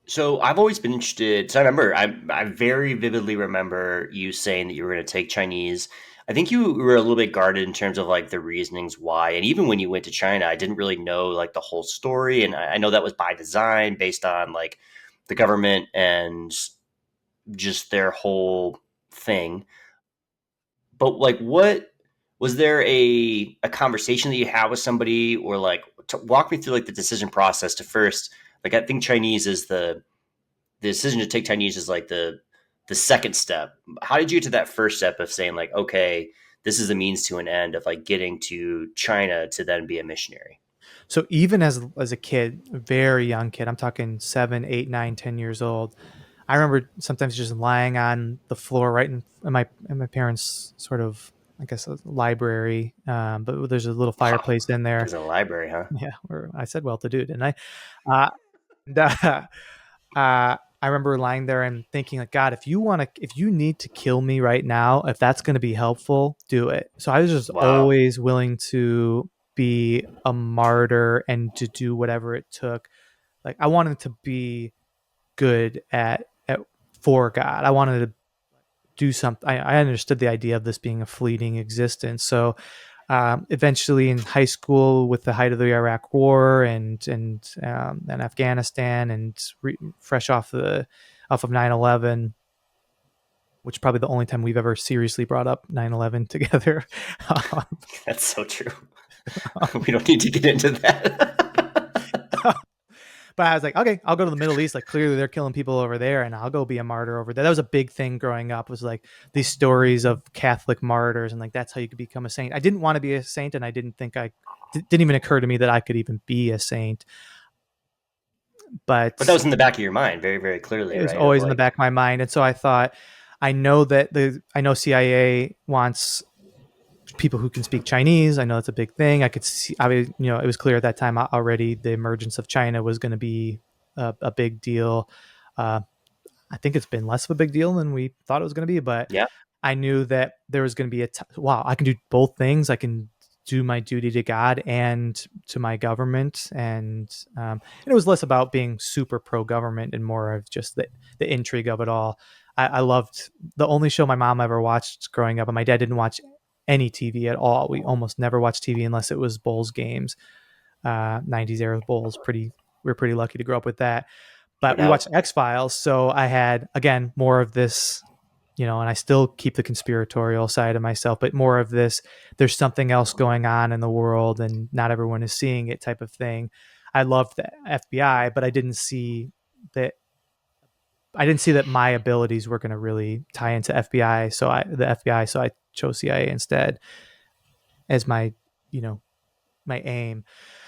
So I've always been interested. So I very vividly remember you saying that you were going to take Chinese. I think you were a little bit guarded in terms of like the reasonings why. And even when you went to China, I didn't really know like the whole story. And I know that was by design, based on like the government and just their whole thing. But like, what was there a conversation that you had with somebody, or like walk me through like the decision process to first, like, I think Chinese is the decision to take Chinese is like the second step. How did you get to that first step of saying like, okay, this is the means to an end of like getting to China to then be a missionary? So even as a kid, a very young kid, I'm talking 7, 8, 9, 10 years old, I remember sometimes just lying on the floor right in my parents' sort of, I guess, a library. But there's a little Wow, fireplace in there. there's a library, huh? Yeah, where I said well to do, didn't I? Uh, and, I remember lying there and thinking like, God, if you need to kill me right now, if that's going to be helpful, do it. So I was just Wow. always willing to be a martyr and to do whatever it took. Like, I wanted to be good at for God. I wanted to do something. I understood the idea of this being a fleeting existence. So eventually, in high school, with the height of the Iraq War and Afghanistan, and fresh off of 9/11, which is probably the only time we've ever seriously brought up 9/11 together. um, That's so true. We don't need to get into that. but I was like, okay, I'll go to the Middle East. Like, clearly they're killing people over there, and I'll go be a martyr over there. That was a big thing growing up. Was like these stories of Catholic martyrs, and like that's how you could become a saint. I didn't want to be a saint, and I didn't think didn't even occur to me that I could even be a saint. But that But was in the back of your mind very, very clearly, it was right? Of always in the like, back of my mind, and so I thought, I know CIA wants people who can speak Chinese. I know it's a big thing. I could see, it was clear at that time already the emergence of China was going to be a big deal. Uh, I think it's been less of a big deal than we thought it was going to be, but yeah, I knew that there was going to be wow, I can do both things. I can do my duty to God and to my government. And it was less about being super pro government and more of just the intrigue of it all. I loved the only show my mom ever watched growing up, and my dad didn't watch any TV at all. We almost never watched TV unless it was Bulls games. '90s era Bulls. We were pretty lucky to grow up with that. No But we watched doubt. X-Files, so I had again more of this, and I still keep the conspiratorial side of myself, but more of this. There's something else going on in the world, and not everyone is seeing it type of thing. I loved the FBI, but that I didn't see that my abilities were going to really tie into the FBI, so I chose CIA instead as you know, my aim.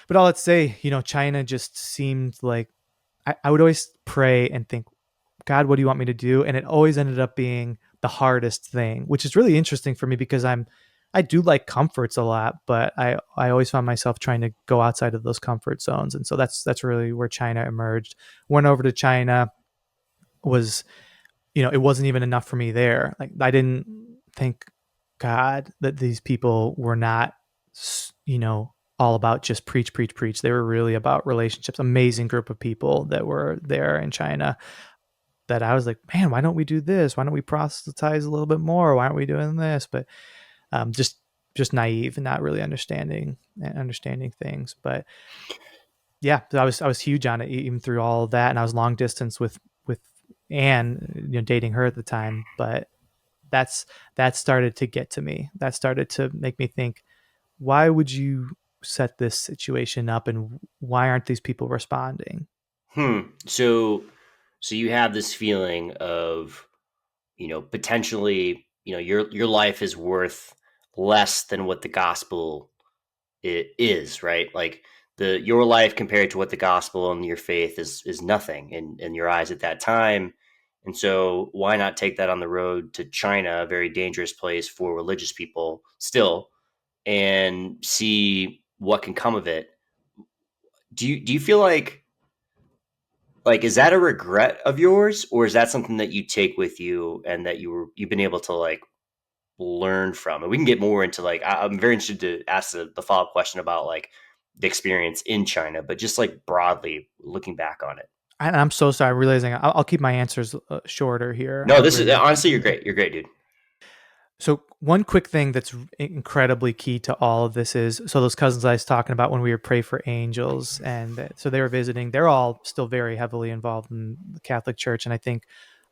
But all let's say, China just seemed like I would always pray and think, God, what do you want me to do? And it always ended up being the hardest thing, which is really interesting for me because I do like comforts a lot, but I always found myself trying to go outside of those comfort zones. And so that's really where China emerged. Went over to China, was it wasn't even enough for me there. Like I didn't thank God that these people were not, all about just preach, preach, preach. They were really about relationships. Amazing group of people that were there in China that I was like, man, why don't we do this? Why don't we proselytize a little bit more? Why aren't we doing this? But just naive and not really understanding things. But yeah, I was huge on it even through all of that, and I was long distance with Anne, dating her at the time. But that's that started to get to me. That started to make me think, why would you set this situation up, and why aren't these people responding? So you have this feeling of, potentially, your life is worth less than what the gospel it is, right? Like the your life compared to what the gospel and your faith is nothing in your eyes at that time. And so why not take that on the road to China, a very dangerous place for religious people still, and see what can come of it? Do you feel like is that a regret of yours, or is that something that you take with you and that you've been able to like learn from? And we can get more into like I'm very interested to ask the follow-up question about like the experience in China, but just like broadly looking back on it. And I'm so sorry. I'm realizing I'll keep my answers shorter here. No, I this is really honestly you're great. You're great, dude. So one quick thing that's incredibly key to all of this is, so those cousins I was talking about when we were pray for angels, and so they were visiting. They're all still very heavily involved in the Catholic Church, and I think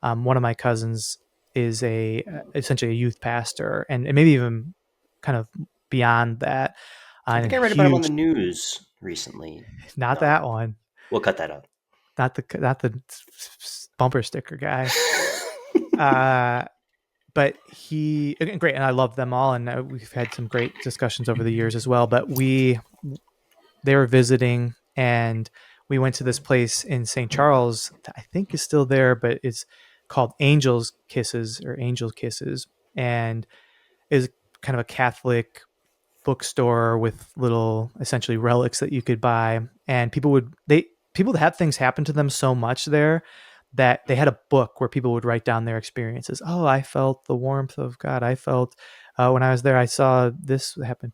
one of my cousins is essentially a youth pastor, and maybe even kind of beyond that, I and think I read about him on huge. the news recently. Not Um, that one, we'll cut that out. not the bumper sticker guy. Uh, but he great, and I love them all, and we've had some great discussions over the years as well. But they were visiting, and we went to this place in St. Charles that I think is still there, but it's called Angel Kisses, and is kind of a Catholic bookstore with little essentially relics that you could buy, and people had things happen to them so much there that they had a book where people would write down their experiences. Oh, I felt the warmth of God. I felt when I was there, I saw this happen.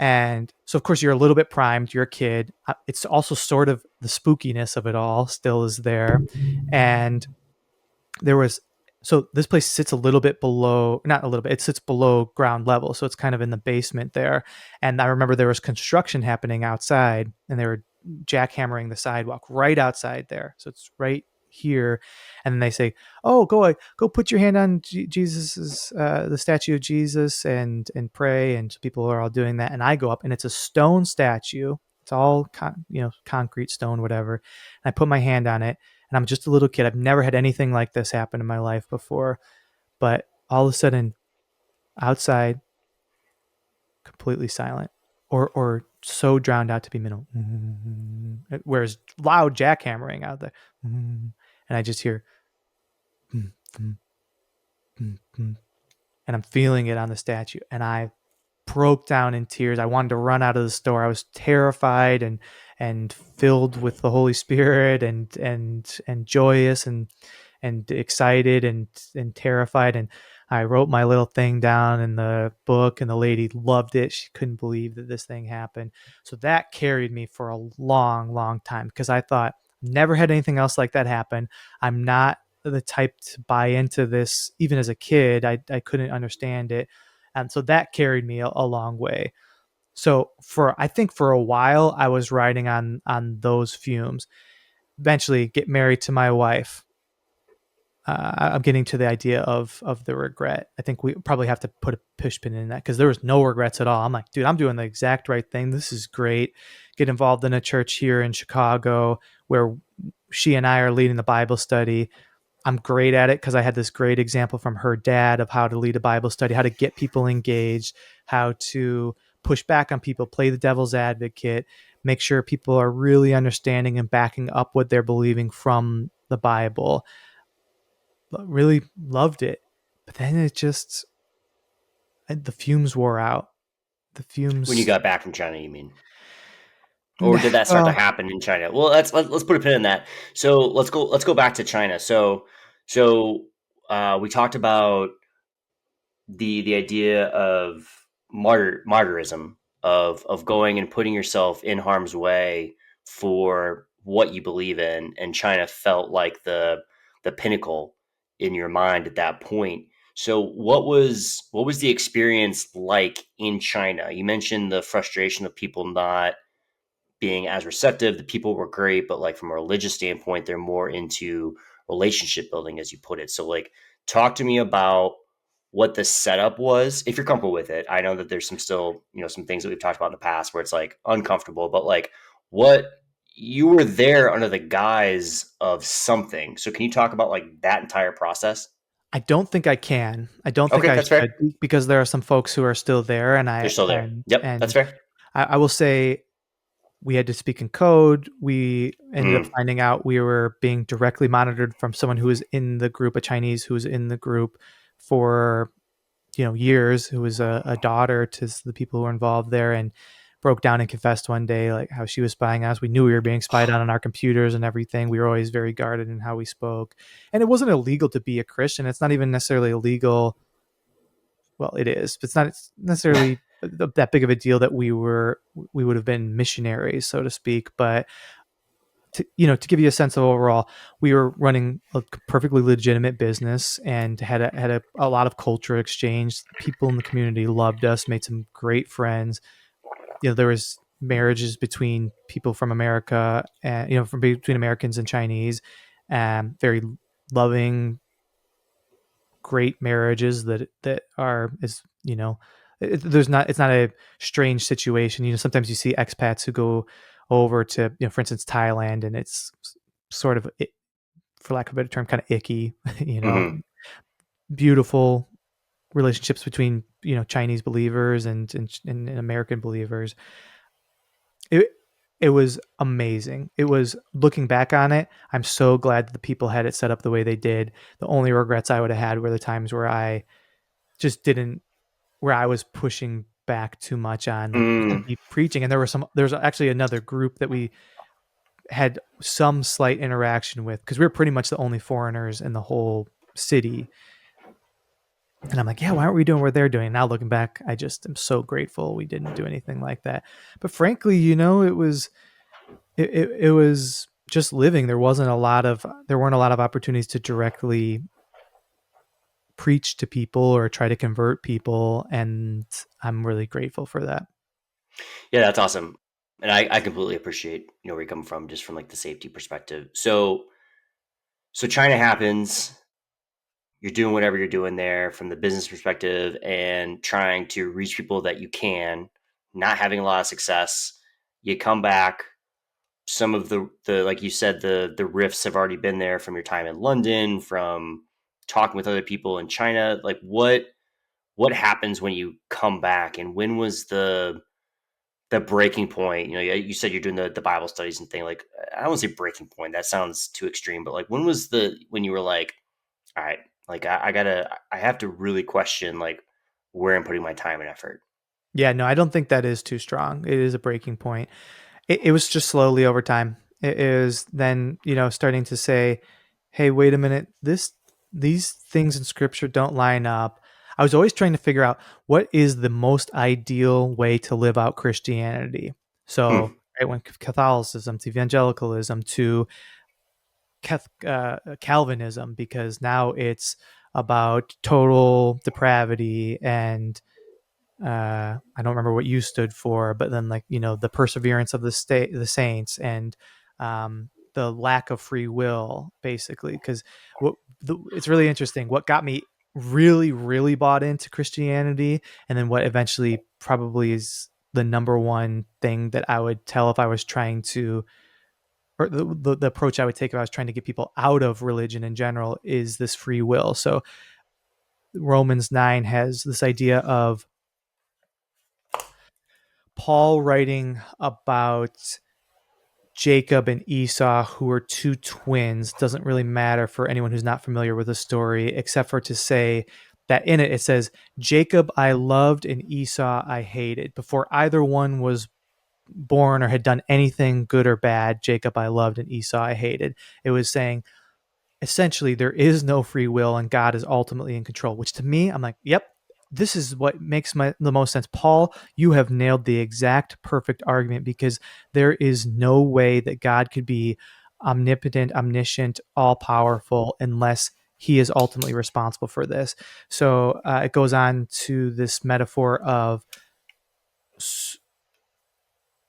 And so, of course, you're a little bit primed. You're a kid. It's also sort of the spookiness of it all still is there. And there was so this place sits a little bit below, not a little bit, it sits below ground level, so it's kind of in the basement there. And I remember there was construction happening outside, and they were jackhammering the sidewalk right outside there, so it's right here. And then they say, oh, go put your hand on Jesus's the statue of Jesus, and pray. And so people are all doing that, and I go up, and it's a stone statue. It's all concrete stone, whatever. And I put my hand on it, and I'm just a little kid. I've never had anything like this happen in my life before. But all of a sudden, outside, completely silent, or so drowned out to be minimal. Whereas loud jackhammering out there, and I just hear, and I'm feeling it on the statue, and I broke down in tears. I wanted to run out of the store. I was terrified and filled with the Holy Spirit, and joyous, and excited, and terrified. And I wrote my little thing down in the book, and the lady loved it. She couldn't believe that this thing happened. So that carried me for a long, long time, because I thought, never had anything else like that happen. I'm not the type to buy into this. Even as a kid, I couldn't understand it. And so that carried me a long way. So I think for a while I was riding on those fumes. Eventually get married to my wife. I'm getting to the idea of the regret. I think we probably have to put a push pin in that because there was no regrets at all. I'm like, dude, I'm doing the exact right thing. This is great. Get involved in a church here in Chicago where she and I are leading the Bible study. I'm great at it because I had this great example from her dad of how to lead a Bible study, how to get people engaged, how to push back on people, play the devil's advocate, make sure people are really understanding and backing up what they're believing from the Bible. Really loved it. But then it just, the fumes wore out. The When you fumes, got back from China, you mean? Or did that start to well, happen in China? Well, let's put a pin in that. So let's go back to China. So we talked about the idea of martyrism, of going and putting yourself in harm's way for what you believe in, and China felt like the pinnacle in your mind at that point. So what was the experience like in China? You mentioned the frustration of people not being as receptive. The people were great, but like from a religious standpoint, they're more into relationship building, as you put it. So, like, talk to me about what the setup was, if you're comfortable with it. I know that there's some still, some things that we've talked about in the past where it's like uncomfortable, but like, what you were there under the guise of something. So, can you talk about like that entire process? I don't think I can. I don't think Okay, I that's should fair. because there are some folks who are still there, and They're I still there. Yep, that's and fair. I will say we had to speak in code. We ended up Mm, finding out we were being directly monitored from someone who was in the group, a Chinese who was in the group for years, who was a daughter to the people who were involved there, and broke down and confessed one day like how she was spying on us. We knew we were being spied on our computers and everything. We were always very guarded in how we spoke, and it wasn't illegal to be a Christian. It's not even necessarily illegal. Well, it is, but it's not necessarily that big of a deal that we would have been missionaries, so to speak. But to give you a sense of overall, we were running a perfectly legitimate business and had a lot of culture exchange. People in the community loved us, made some great friends. There was marriages between people from America and from between Americans and Chinese, very loving, great marriages that are is there's not it's not a strange situation. Sometimes you see expats who go over to for instance Thailand, and it's sort of, for lack of a better term, kind of icky. you know hmm Beautiful relationships between Chinese believers and American believers. It it was amazing. It was, looking back on it, I'm so glad that the people had it set up the way they did. The only regrets I would have had were the times where I just didn't where I was pushing back too much on, like, you mm, shouldn't be preaching. And there's actually another group that we had some slight interaction with because we were pretty much the only foreigners in the whole city. And I'm like, yeah, why aren't we doing what they're doing? Now looking back, I just am so grateful we didn't do anything like that. But frankly, it was just living. There weren't a lot of opportunities to directly preach to people or try to convert people, and I'm really grateful for that. yeah, that's awesome. And I completely appreciate where you're coming from, just from like the safety perspective. So China happens. You're doing whatever you're doing there from the business perspective and trying to reach people that you can, not having a lot of success. You come back. Some of the like you said, the rifts have already been there from your time in London, from talking with other people in China. Like, what happens when you come back, and when was the breaking point? You said you're doing the Bible studies and thing. Like, I don't want to say breaking point. That sounds too extreme. But like, when you were like, all right, like I have to really question like where I'm putting my time and effort. Yeah, no, I don't think that is too strong. It is a breaking point. It was just slowly over time. It is then, starting to say, hey, wait a minute, these things in scripture don't line up. I was always trying to figure out what is the most ideal way to live out Christianity. So I went Catholicism to evangelicalism to Calvinism, because now it's about total depravity and I don't remember what you stood for, but then like, the perseverance of the saints, and the lack of free will, basically. Because it's really interesting. What got me really, really bought into Christianity, and then what eventually probably is the number one thing that I would tell if I was trying to, or the approach I would take if I was trying to get people out of religion in general, is this free will. So Romans 9 has this idea of Paul writing about Jacob and Esau, who are two twins. Doesn't really matter for anyone who's not familiar with the story, except for to say that in it says, Jacob I loved and Esau I hated. Before either one was born or had done anything good or bad, Jacob I loved and Esau I hated. It was saying, essentially, there is no free will and God is ultimately in control, which to me, I'm like, yep, this is what makes the most sense. Paul, you have nailed the exact perfect argument, because there is no way that God could be omnipotent, omniscient, all powerful unless he is ultimately responsible for this. So it goes on to this metaphor of,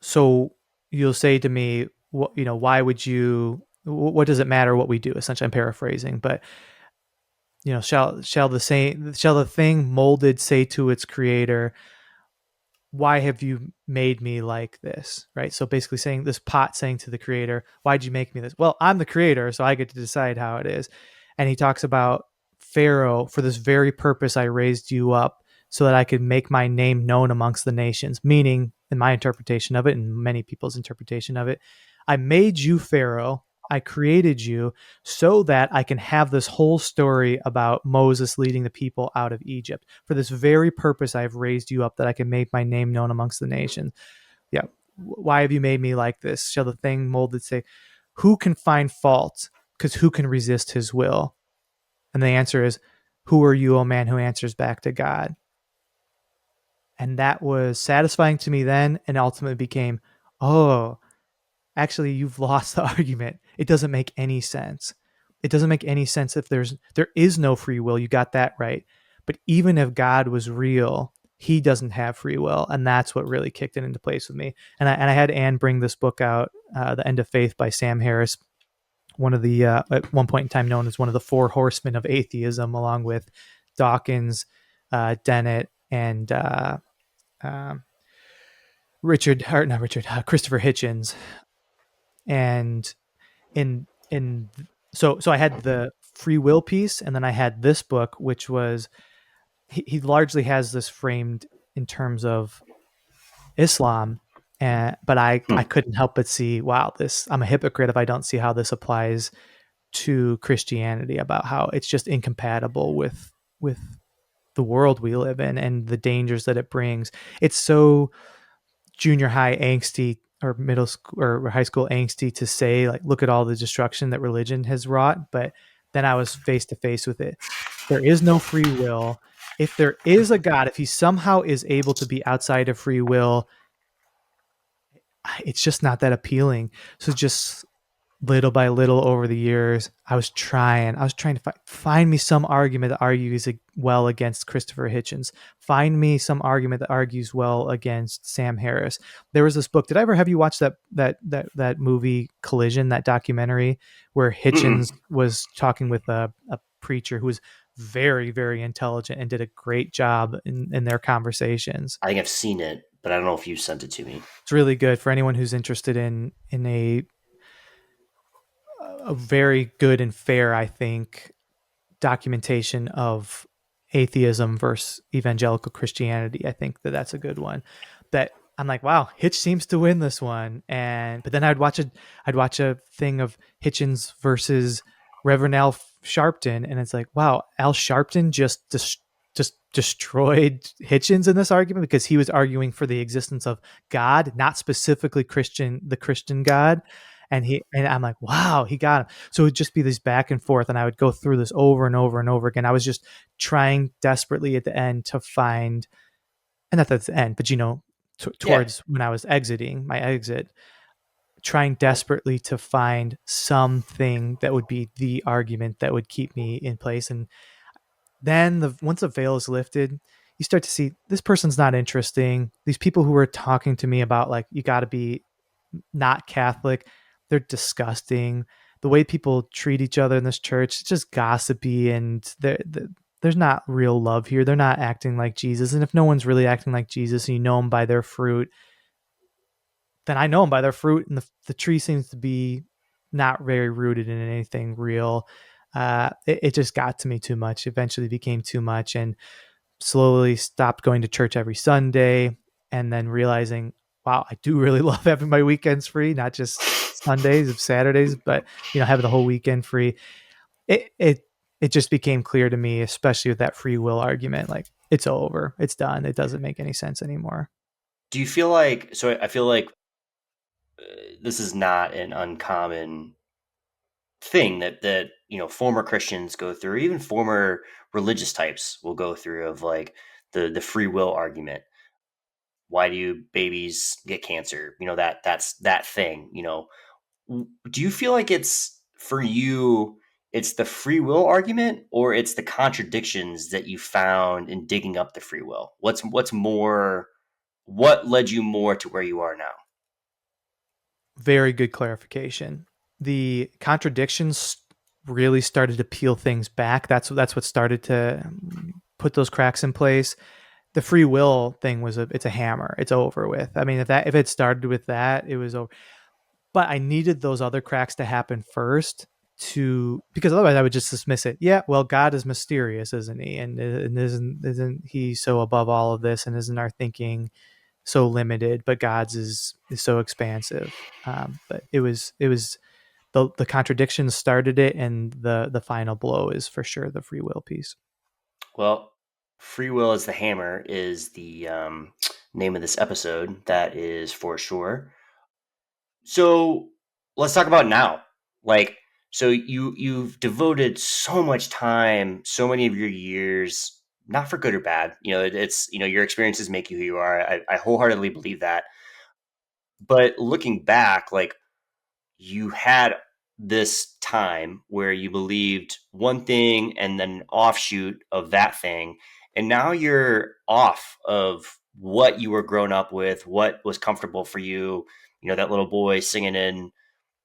so you'll say to me, why would you, what does it matter what we do? Essentially, I'm paraphrasing, but shall the thing molded say to its creator, why have you made me like this? Right. So basically saying, this pot saying to the creator, why'd you make me this? Well, I'm the creator, so I get to decide how it is. And he talks about Pharaoh, for this very purpose I raised you up, so that I could make my name known amongst the nations. Meaning, in my interpretation of it, and many people's interpretation of it, I made you Pharaoh, I created you so that I can have this whole story about Moses leading the people out of Egypt. For this very purpose, I've raised you up, that I can make my name known amongst the nations. Yeah. Why have you made me like this? Shall the thing molded say, who can find fault? Because who can resist his will? And the answer is, who are you, O man, who answers back to God? And that was satisfying to me then, and ultimately became, oh, actually, you've lost the argument. It doesn't make any sense. It doesn't make any sense if there is no free will. You got that right. But even if God was real, he doesn't have free will, and that's what really kicked it into place with me. And I had Anne bring this book out, The End of Faith by Sam Harris, one of the at one point in time known as one of the four horsemen of atheism, along with Dawkins, Dennett, and um, Christopher Hitchens. And in so I had the free will piece, and then I had this book, which was, he largely has this framed in terms of Islam, but I couldn't help but see, wow, this, I'm a hypocrite if I don't see how this applies to Christianity, about how it's just incompatible with the world we live in and the dangers that it brings. It's so junior high angsty, or middle school or high school angsty, to say, like, look at all the destruction that religion has wrought. But then I was face to face with it. There is no free will. If there is a God, if he somehow is able to be outside of free will, it's just not that appealing. So just little by little over the years, I was trying to find me some argument that argues well against Christopher Hitchens. Find me some argument that argues well against Sam Harris. There was this book. Did I ever have you watch that movie Collision, that documentary where Hitchens was talking with a preacher who was very, very intelligent and did a great job in their conversations? I think I've seen it, but I don't know if you sent it to me. It's really good for anyone who's interested in a very good and fair, I think, documentation of atheism versus evangelical Christianity. I think that's a good one. That I'm like, wow, Hitch seems to win this one. But then I'd watch a thing of Hitchens versus Reverend Al Sharpton, and it's like, wow, Al Sharpton just destroyed Hitchens in this argument, because he was arguing for the existence of God, not specifically the Christian God. And I'm like, wow, he got him. So it would just be this back and forth, and I would go through this over and over and over again. I was just trying desperately at the end to find, and not that's the end, but towards when I was exiting my exit, trying desperately to find something that would be the argument that would keep me in place. And then once the veil is lifted, you start to see this person's not interesting. These people who are talking to me about like, you got to be not Catholic, they're disgusting. The way people treat each other in this church, it's just gossipy, and there's not real love here. They're not acting like Jesus. And if no one's really acting like Jesus and you know them by their fruit, then I know them by their fruit. And the tree seems to be not very rooted in anything real. It just got to me too much. Eventually became too much, and slowly stopped going to church every Sunday, and then realizing, wow, I do really love having my weekends free, not just Sundays and Saturdays, but having the whole weekend free. It just became clear to me, especially with that free will argument, like it's over, it's done, it doesn't make any sense anymore. Do you feel like, so I feel like this is not an uncommon thing that former Christians go through, even former religious types will go through, of like the free will argument. Why do babies get cancer? That's that thing. Do you feel like it's, for you, it's the free will argument, or it's the contradictions that you found in digging up the free will? What's more, what led you more to where you are now? Very good clarification. The contradictions really started to peel things back. That's what started to put those cracks in place. The free will thing it's a hammer. It's over with. I mean, if it started with that, it was over. But I needed those other cracks to happen first, because otherwise I would just dismiss it. Yeah, well, God is mysterious, isn't he? And isn't he so above all of this? And isn't our thinking so limited? But God's is so expansive. But it was the contradictions started it, and the final blow is for sure the free will piece. Well, free will is the hammer is the name of this episode. That is for sure. So let's talk about now. Like, so you've devoted so much time, so many of your years, not for good or bad. It's your experiences make you who you are. I wholeheartedly believe that. But looking back, like, you had this time where you believed one thing and then an offshoot of that thing, and now you're off of what you were grown up with, what was comfortable for you. That little boy singing in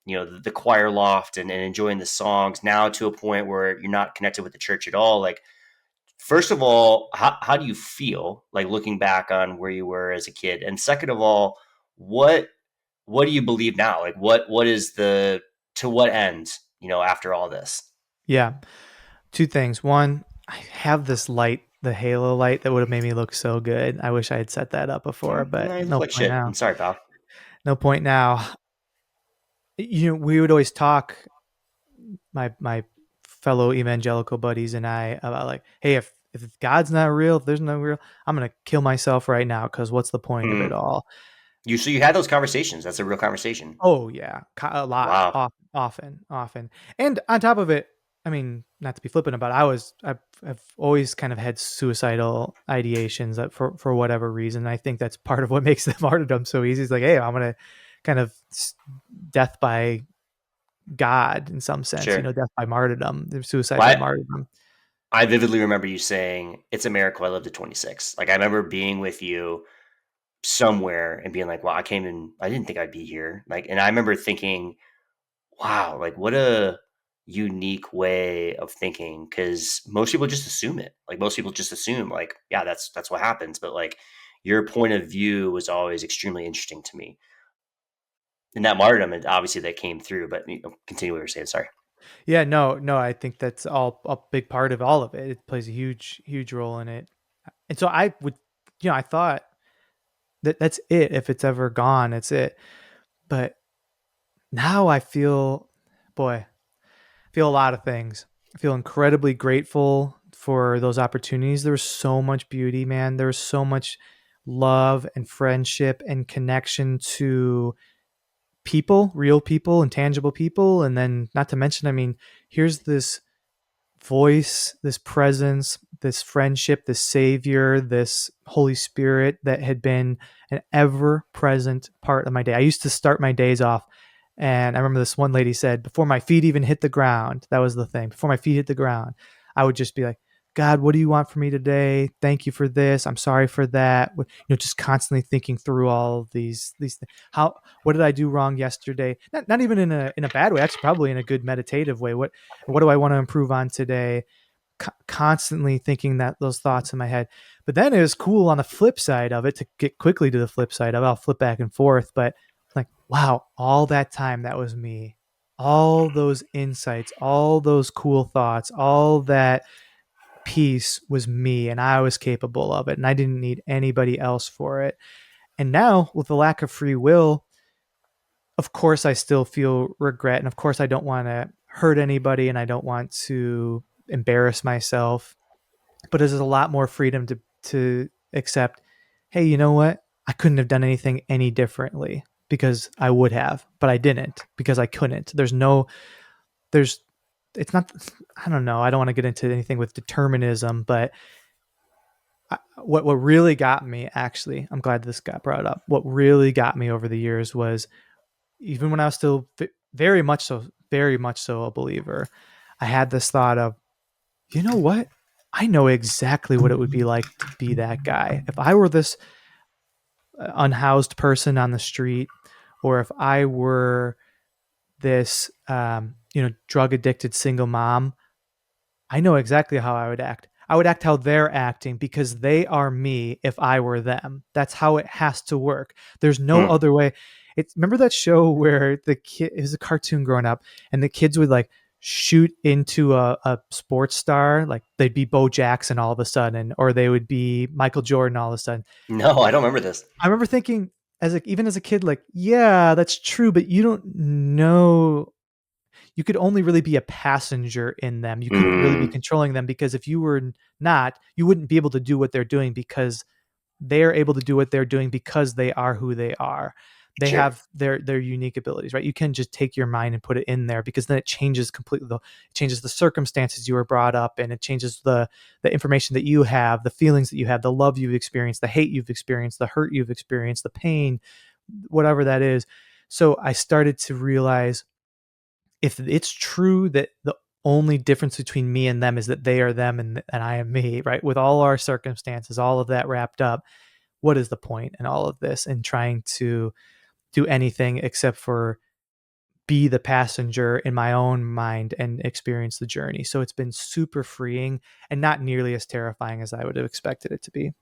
the choir loft and enjoying the songs, now to a point where you're not connected with the church at all. Like, first of all, how do you feel like looking back on where you were as a kid? And second of all, what what do you believe now? Like, what is the, to what end, after all this? Yeah, two things. One, I have this light, the halo light that would have made me look so good. I wish I had set that up before, but I look no like point shit. now. I'm sorry, pal. No point now. We would always talk, my fellow evangelical buddies and I, about like, hey, if God's not real, if there's no real, I'm gonna kill myself right now, because what's the point of it Hmm. all? You had those conversations. That's a real conversation. Oh yeah, a lot, Wow. often, and on top of it, I mean, not to be flippant about it, I've always kind of had suicidal ideations, that for whatever reason. I think that's part of what makes the martyrdom so easy. It's like, hey, I'm gonna kind of death by God in some sense, Sure. death by martyrdom, suicide by Well, martyrdom. I vividly remember you saying, "It's a miracle I lived to 26." Like, I remember being with you somewhere and being like, "Wow, I didn't think I'd be here." Like, and I remember thinking, wow, like, what a unique way of thinking, because most people just assume it. Like, most people just assume, like, yeah, that's what happens. But like, your point of view was always extremely interesting to me. And that martyrdom, and obviously that came through. But continue what you were saying. Sorry. Yeah, no, I think that's all a big part of all of it. It plays a huge role in it. And so I would, I thought that's it. If it's ever gone, it's it. But now I feel, boy, I feel a lot of things. I feel incredibly grateful for those opportunities. There was so much beauty, man. There was so much love and friendship and connection to people, real people and tangible people. And then, not to mention, I mean, here's this voice, this presence, this friendship, this savior, this Holy Spirit that had been an ever present part of my day. I used to start my days off, and I remember this one lady said, before my feet even hit the ground, that was the thing. Before my feet hit the ground, I would just be like, God, what do you want from me today? Thank you for this. I'm sorry for that. Just constantly thinking through all of these how what did I do wrong yesterday? Not even in a bad way, actually probably in a good meditative way. What do I want to improve on today? Constantly thinking that those thoughts in my head. But then it was cool on the flip side of it, to get quickly to the flip side of it. I'll flip back and forth, but like, wow, all that time that was me. All those insights, all those cool thoughts, all that peace was me, and I was capable of it, and I didn't need anybody else for it. And now with the lack of free will, of course I still feel regret, and of course I don't want to hurt anybody, and I don't want to embarrass myself, but there's a lot more freedom to accept, hey, you know what? I couldn't have done anything any differently, because I would have, but I didn't because I couldn't. There's it's not, I don't know. I don't want to get into anything with determinism, but what really got me, actually, I'm glad this got brought up. What really got me over the years was, even when I was still very much so a believer, I had this thought of, you know what? I know exactly what it would be like to be that guy. If I were this unhoused person on the street, or if I were this, drug addicted single mom, I know exactly how I would act. I would act how they're acting, because they are me if I were them. That's how it has to work. There's no Hmm. other way. Remember that show where the kid, it was a cartoon growing up, and the kids would like shoot into a sports star, like they'd be Bo Jackson all of a sudden, or they would be Michael Jordan all of a sudden. No, I don't remember this. I remember thinking, even as a kid, like, yeah, that's true, but you don't know, you could only really be a passenger in them. You couldn't really be Mm, controlling them, because if you were not, you wouldn't be able to do what they're doing, because they're able to do what they're doing because they are who they are. They sure. have their unique abilities, right? You can just take your mind and put it in there, because then it changes completely. It changes the circumstances you were brought up in. It changes the information that you have, the feelings that you have, the love you've experienced, the hate you've experienced, the hurt you've experienced, the pain, whatever that is. So I started to realize, if it's true that the only difference between me and them is that they are them, and I am me, right? With all our circumstances, all of that wrapped up, what is the point in all of this, and trying to do anything except for be the passenger in my own mind and experience the journey? So it's been super freeing, and not nearly as terrifying as I would have expected it to be.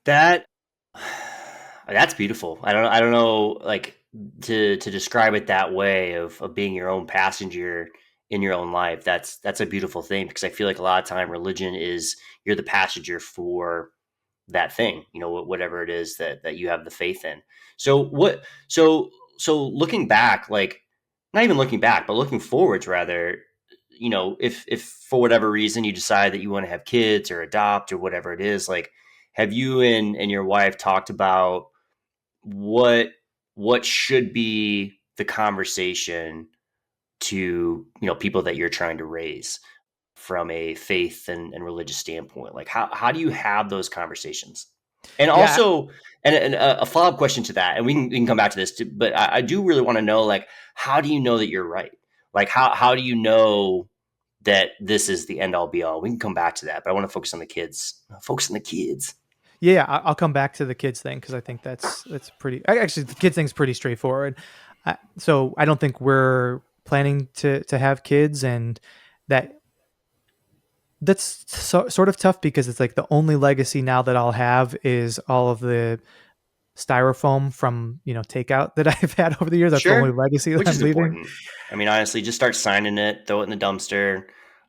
That that's beautiful. I don't know, like, to describe it that way, of being your own passenger in your own life. That's a beautiful thing, because I feel like a lot of time religion is, you're the passenger for that thing, whatever it is that you have the faith in. So what so looking back, like, not even looking back, but looking forwards rather, if for whatever reason you decide that you want to have kids or adopt or whatever it is, like, have you and your wife talked about what what should be the conversation to, people that you're trying to raise from a faith and religious standpoint? Like, how do you have those conversations? And Yeah, also, and a follow-up question to that, and we can come back to this too, but I do really want to know, like, how do you know that you're right? Like, how do you know that this is the end all be all? We can come back to that, but I want to focus on the kids. Focus on the kids. yeah, I'll come back to the kids thing, because I think that's pretty. Actually, the kids thing's pretty straightforward. So I don't think we're planning to have kids, and that sort of tough, because it's like the only legacy now that I'll have is all of the styrofoam from takeout that I've had over the years. That's the only Sure, legacy that which I'm is leaving. important. I mean, honestly, just start signing it, throw it in the dumpster.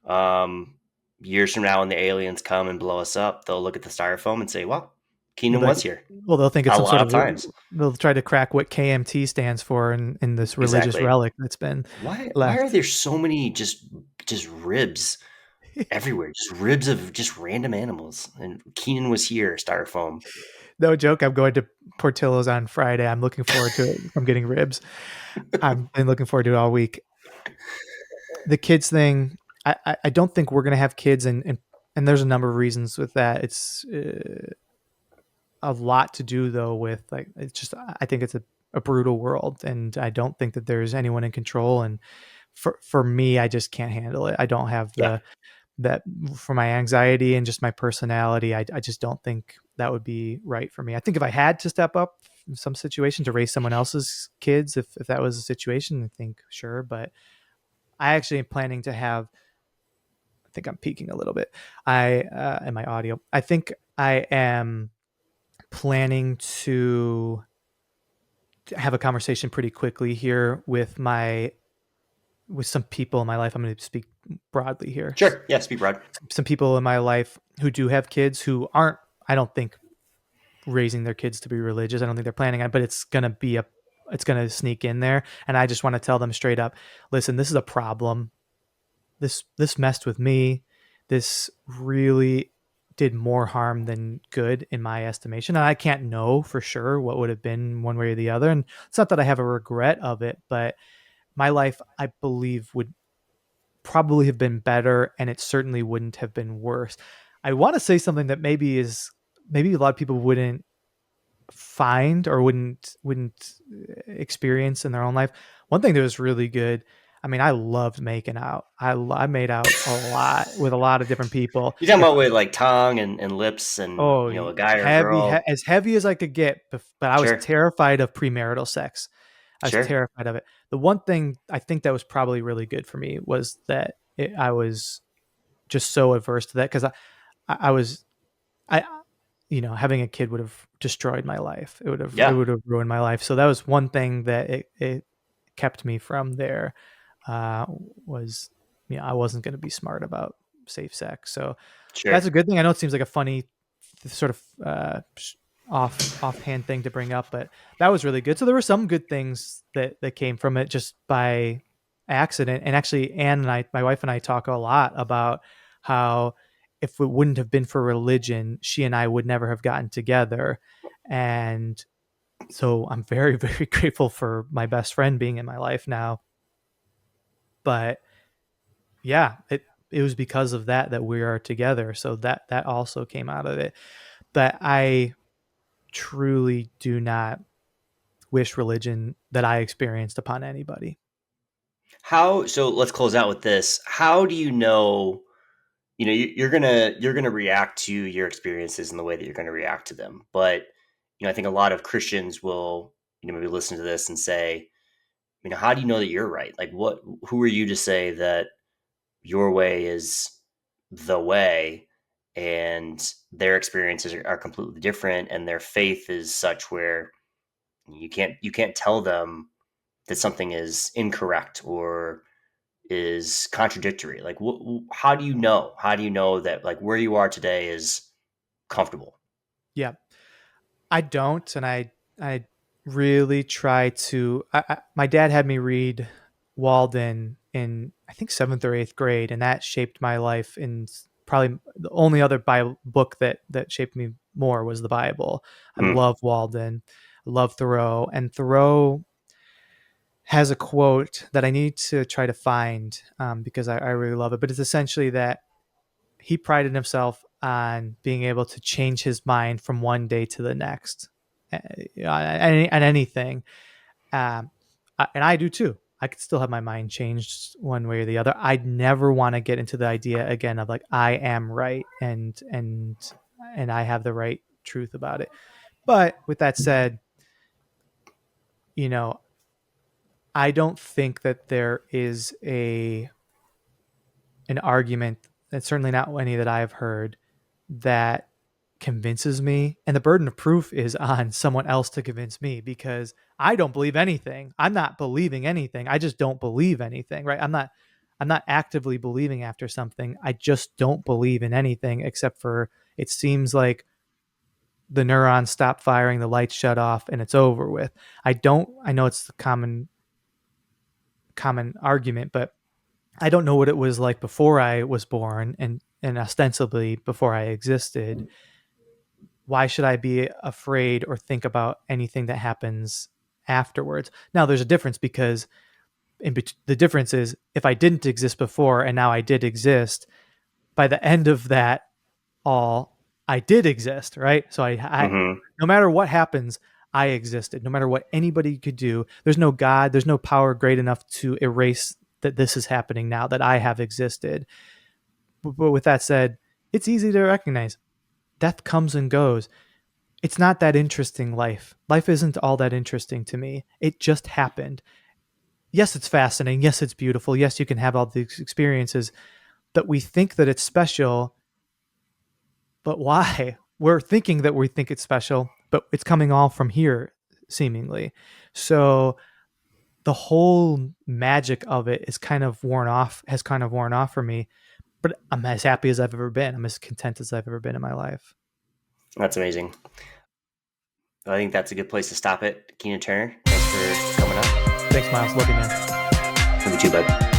Um, Years from now, when the aliens come and blow us up, they'll look at the styrofoam and say, "Well, They'll Keenan be like, was here well, they'll think it's a some sort lot of of. times." They'll try to crack what KMT stands for in this religious Exactly. relic that's been Why are left. there so many just ribs everywhere? Just ribs of just random animals. And Keenan was here, styrofoam. No joke. I'm going to Portillo's on Friday. I'm looking forward to it. I'm getting ribs. I've been looking forward to it all week. The kids thing, I don't think we're gonna have kids, and there's a number of reasons with that. It's a lot to do though with, like, it's just, I think it's a brutal world, and I don't think that there's anyone in control. And for me, I just can't handle it. I don't have Yeah. that for my anxiety and just my personality, I just don't think that would be right for me. I think if I had to step up in some situation to raise someone else's kids, if that was a situation, I think sure. But I actually am planning to have, I think I'm peaking a little bit. In my audio, I think I am planning to have a conversation pretty quickly here with some people in my life. I'm going to speak broadly here. Sure. Yeah. Speak broad. Some people in my life who do have kids who aren't, I don't think, raising their kids to be religious. I don't think they're planning on it, but it's going to sneak in there. And I just want to tell them straight up, listen, this is a problem. This messed with me. This really did more harm than good in my estimation. And I can't know for sure what would have been one way or the other. And it's not that I have a regret of it, but my life, I believe, would probably have been better, and it certainly wouldn't have been worse. I want to say something that maybe a lot of people wouldn't find or wouldn't experience in their own life. One thing that was really good. I mean, I loved making out. I made out a lot with a lot of different people. You're talking If about with like tongue and lips and, oh, a guy or a girl. as heavy as I could get, but I was Sure. terrified of premarital sex. I was Sure. terrified of it. The one thing I think that was probably really good for me was that I was just so averse to that because I was I having a kid would have destroyed my life. It Yeah. would have ruined my life. So that was one thing that it kept me from there. Was I wasn't going to be smart about safe sex. So that's Sure. a good thing. I know it seems like a funny sort of offhand thing to bring up, but that was really good. So there were some good things that came from it just by accident. And actually, Anne and I, my wife and I, talk a lot about how if it wouldn't have been for religion, she and I would never have gotten together. And so I'm very, very grateful for my best friend being in my life now. But yeah, it was because of that we are together. So that also came out of it. But I truly do not wish religion that I experienced upon anybody. How, so let's close out with this. How do you know, you're gonna react to your experiences in the way that you're gonna react to them. But, I think a lot of Christians will, maybe listen to this and say, how do you know that you're right? Like who are you to say that your way is the way and their experiences are completely different and their faith is such where you can't tell them that something is incorrect or is contradictory. Like how do you know that like where you are today is comfortable? Yeah, I don't, and I really try to. My dad had me read Walden in I think seventh or eighth grade, and that shaped my life. In probably the only other Bible book that shaped me more was the Bible. I Hmm. love Walden, I love Thoreau, and Thoreau has a quote that I need to try to find because I really love it. But it's essentially that he prided himself on being able to change his mind from one day to the next, and anything. Um, and I do too. I could still have my mind changed one way or the other. I'd never want to get into the idea again of like I am right and I have the right truth about it. But with that said, you know, I don't think that there is a an argument, and certainly not any that I've heard, that convinces me. And the burden of proof is on someone else to convince me because I don't believe anything. I'm not believing anything. I just don't believe anything, right? I'm not actively believing after something. I just don't believe in anything except for it seems like the neurons stop firing, the lights shut off, and it's over with. I know it's the common argument, but I don't know what it was like before I was born and ostensibly before I existed. Why should I be afraid or think about anything that happens afterwards? Now there's a difference because the difference is if I didn't exist before and now I did exist, by the end of that all I did exist, right? So I Hmm. no matter what happens, I existed. No matter what anybody could do, there's no God, there's no power great enough to erase that this is happening now, that I have existed. But with that said, it's easy to recognize death comes and goes. It's not that interesting. Life isn't all that interesting to me. It just happened. Yes, it's fascinating. Yes, it's beautiful. Yes, you can have all these experiences, but we think that it's special. But why? We're thinking that we think it's special, but it's coming all from here, seemingly. So the whole magic of it is kind of worn off, has kind of worn off for me. But I'm as happy as I've ever been. I'm as content as I've ever been in my life. That's amazing. I think that's a good place to stop it. Keenan Turner, thanks for coming on. Thanks, Miles. Love you, man. Love you too, bud.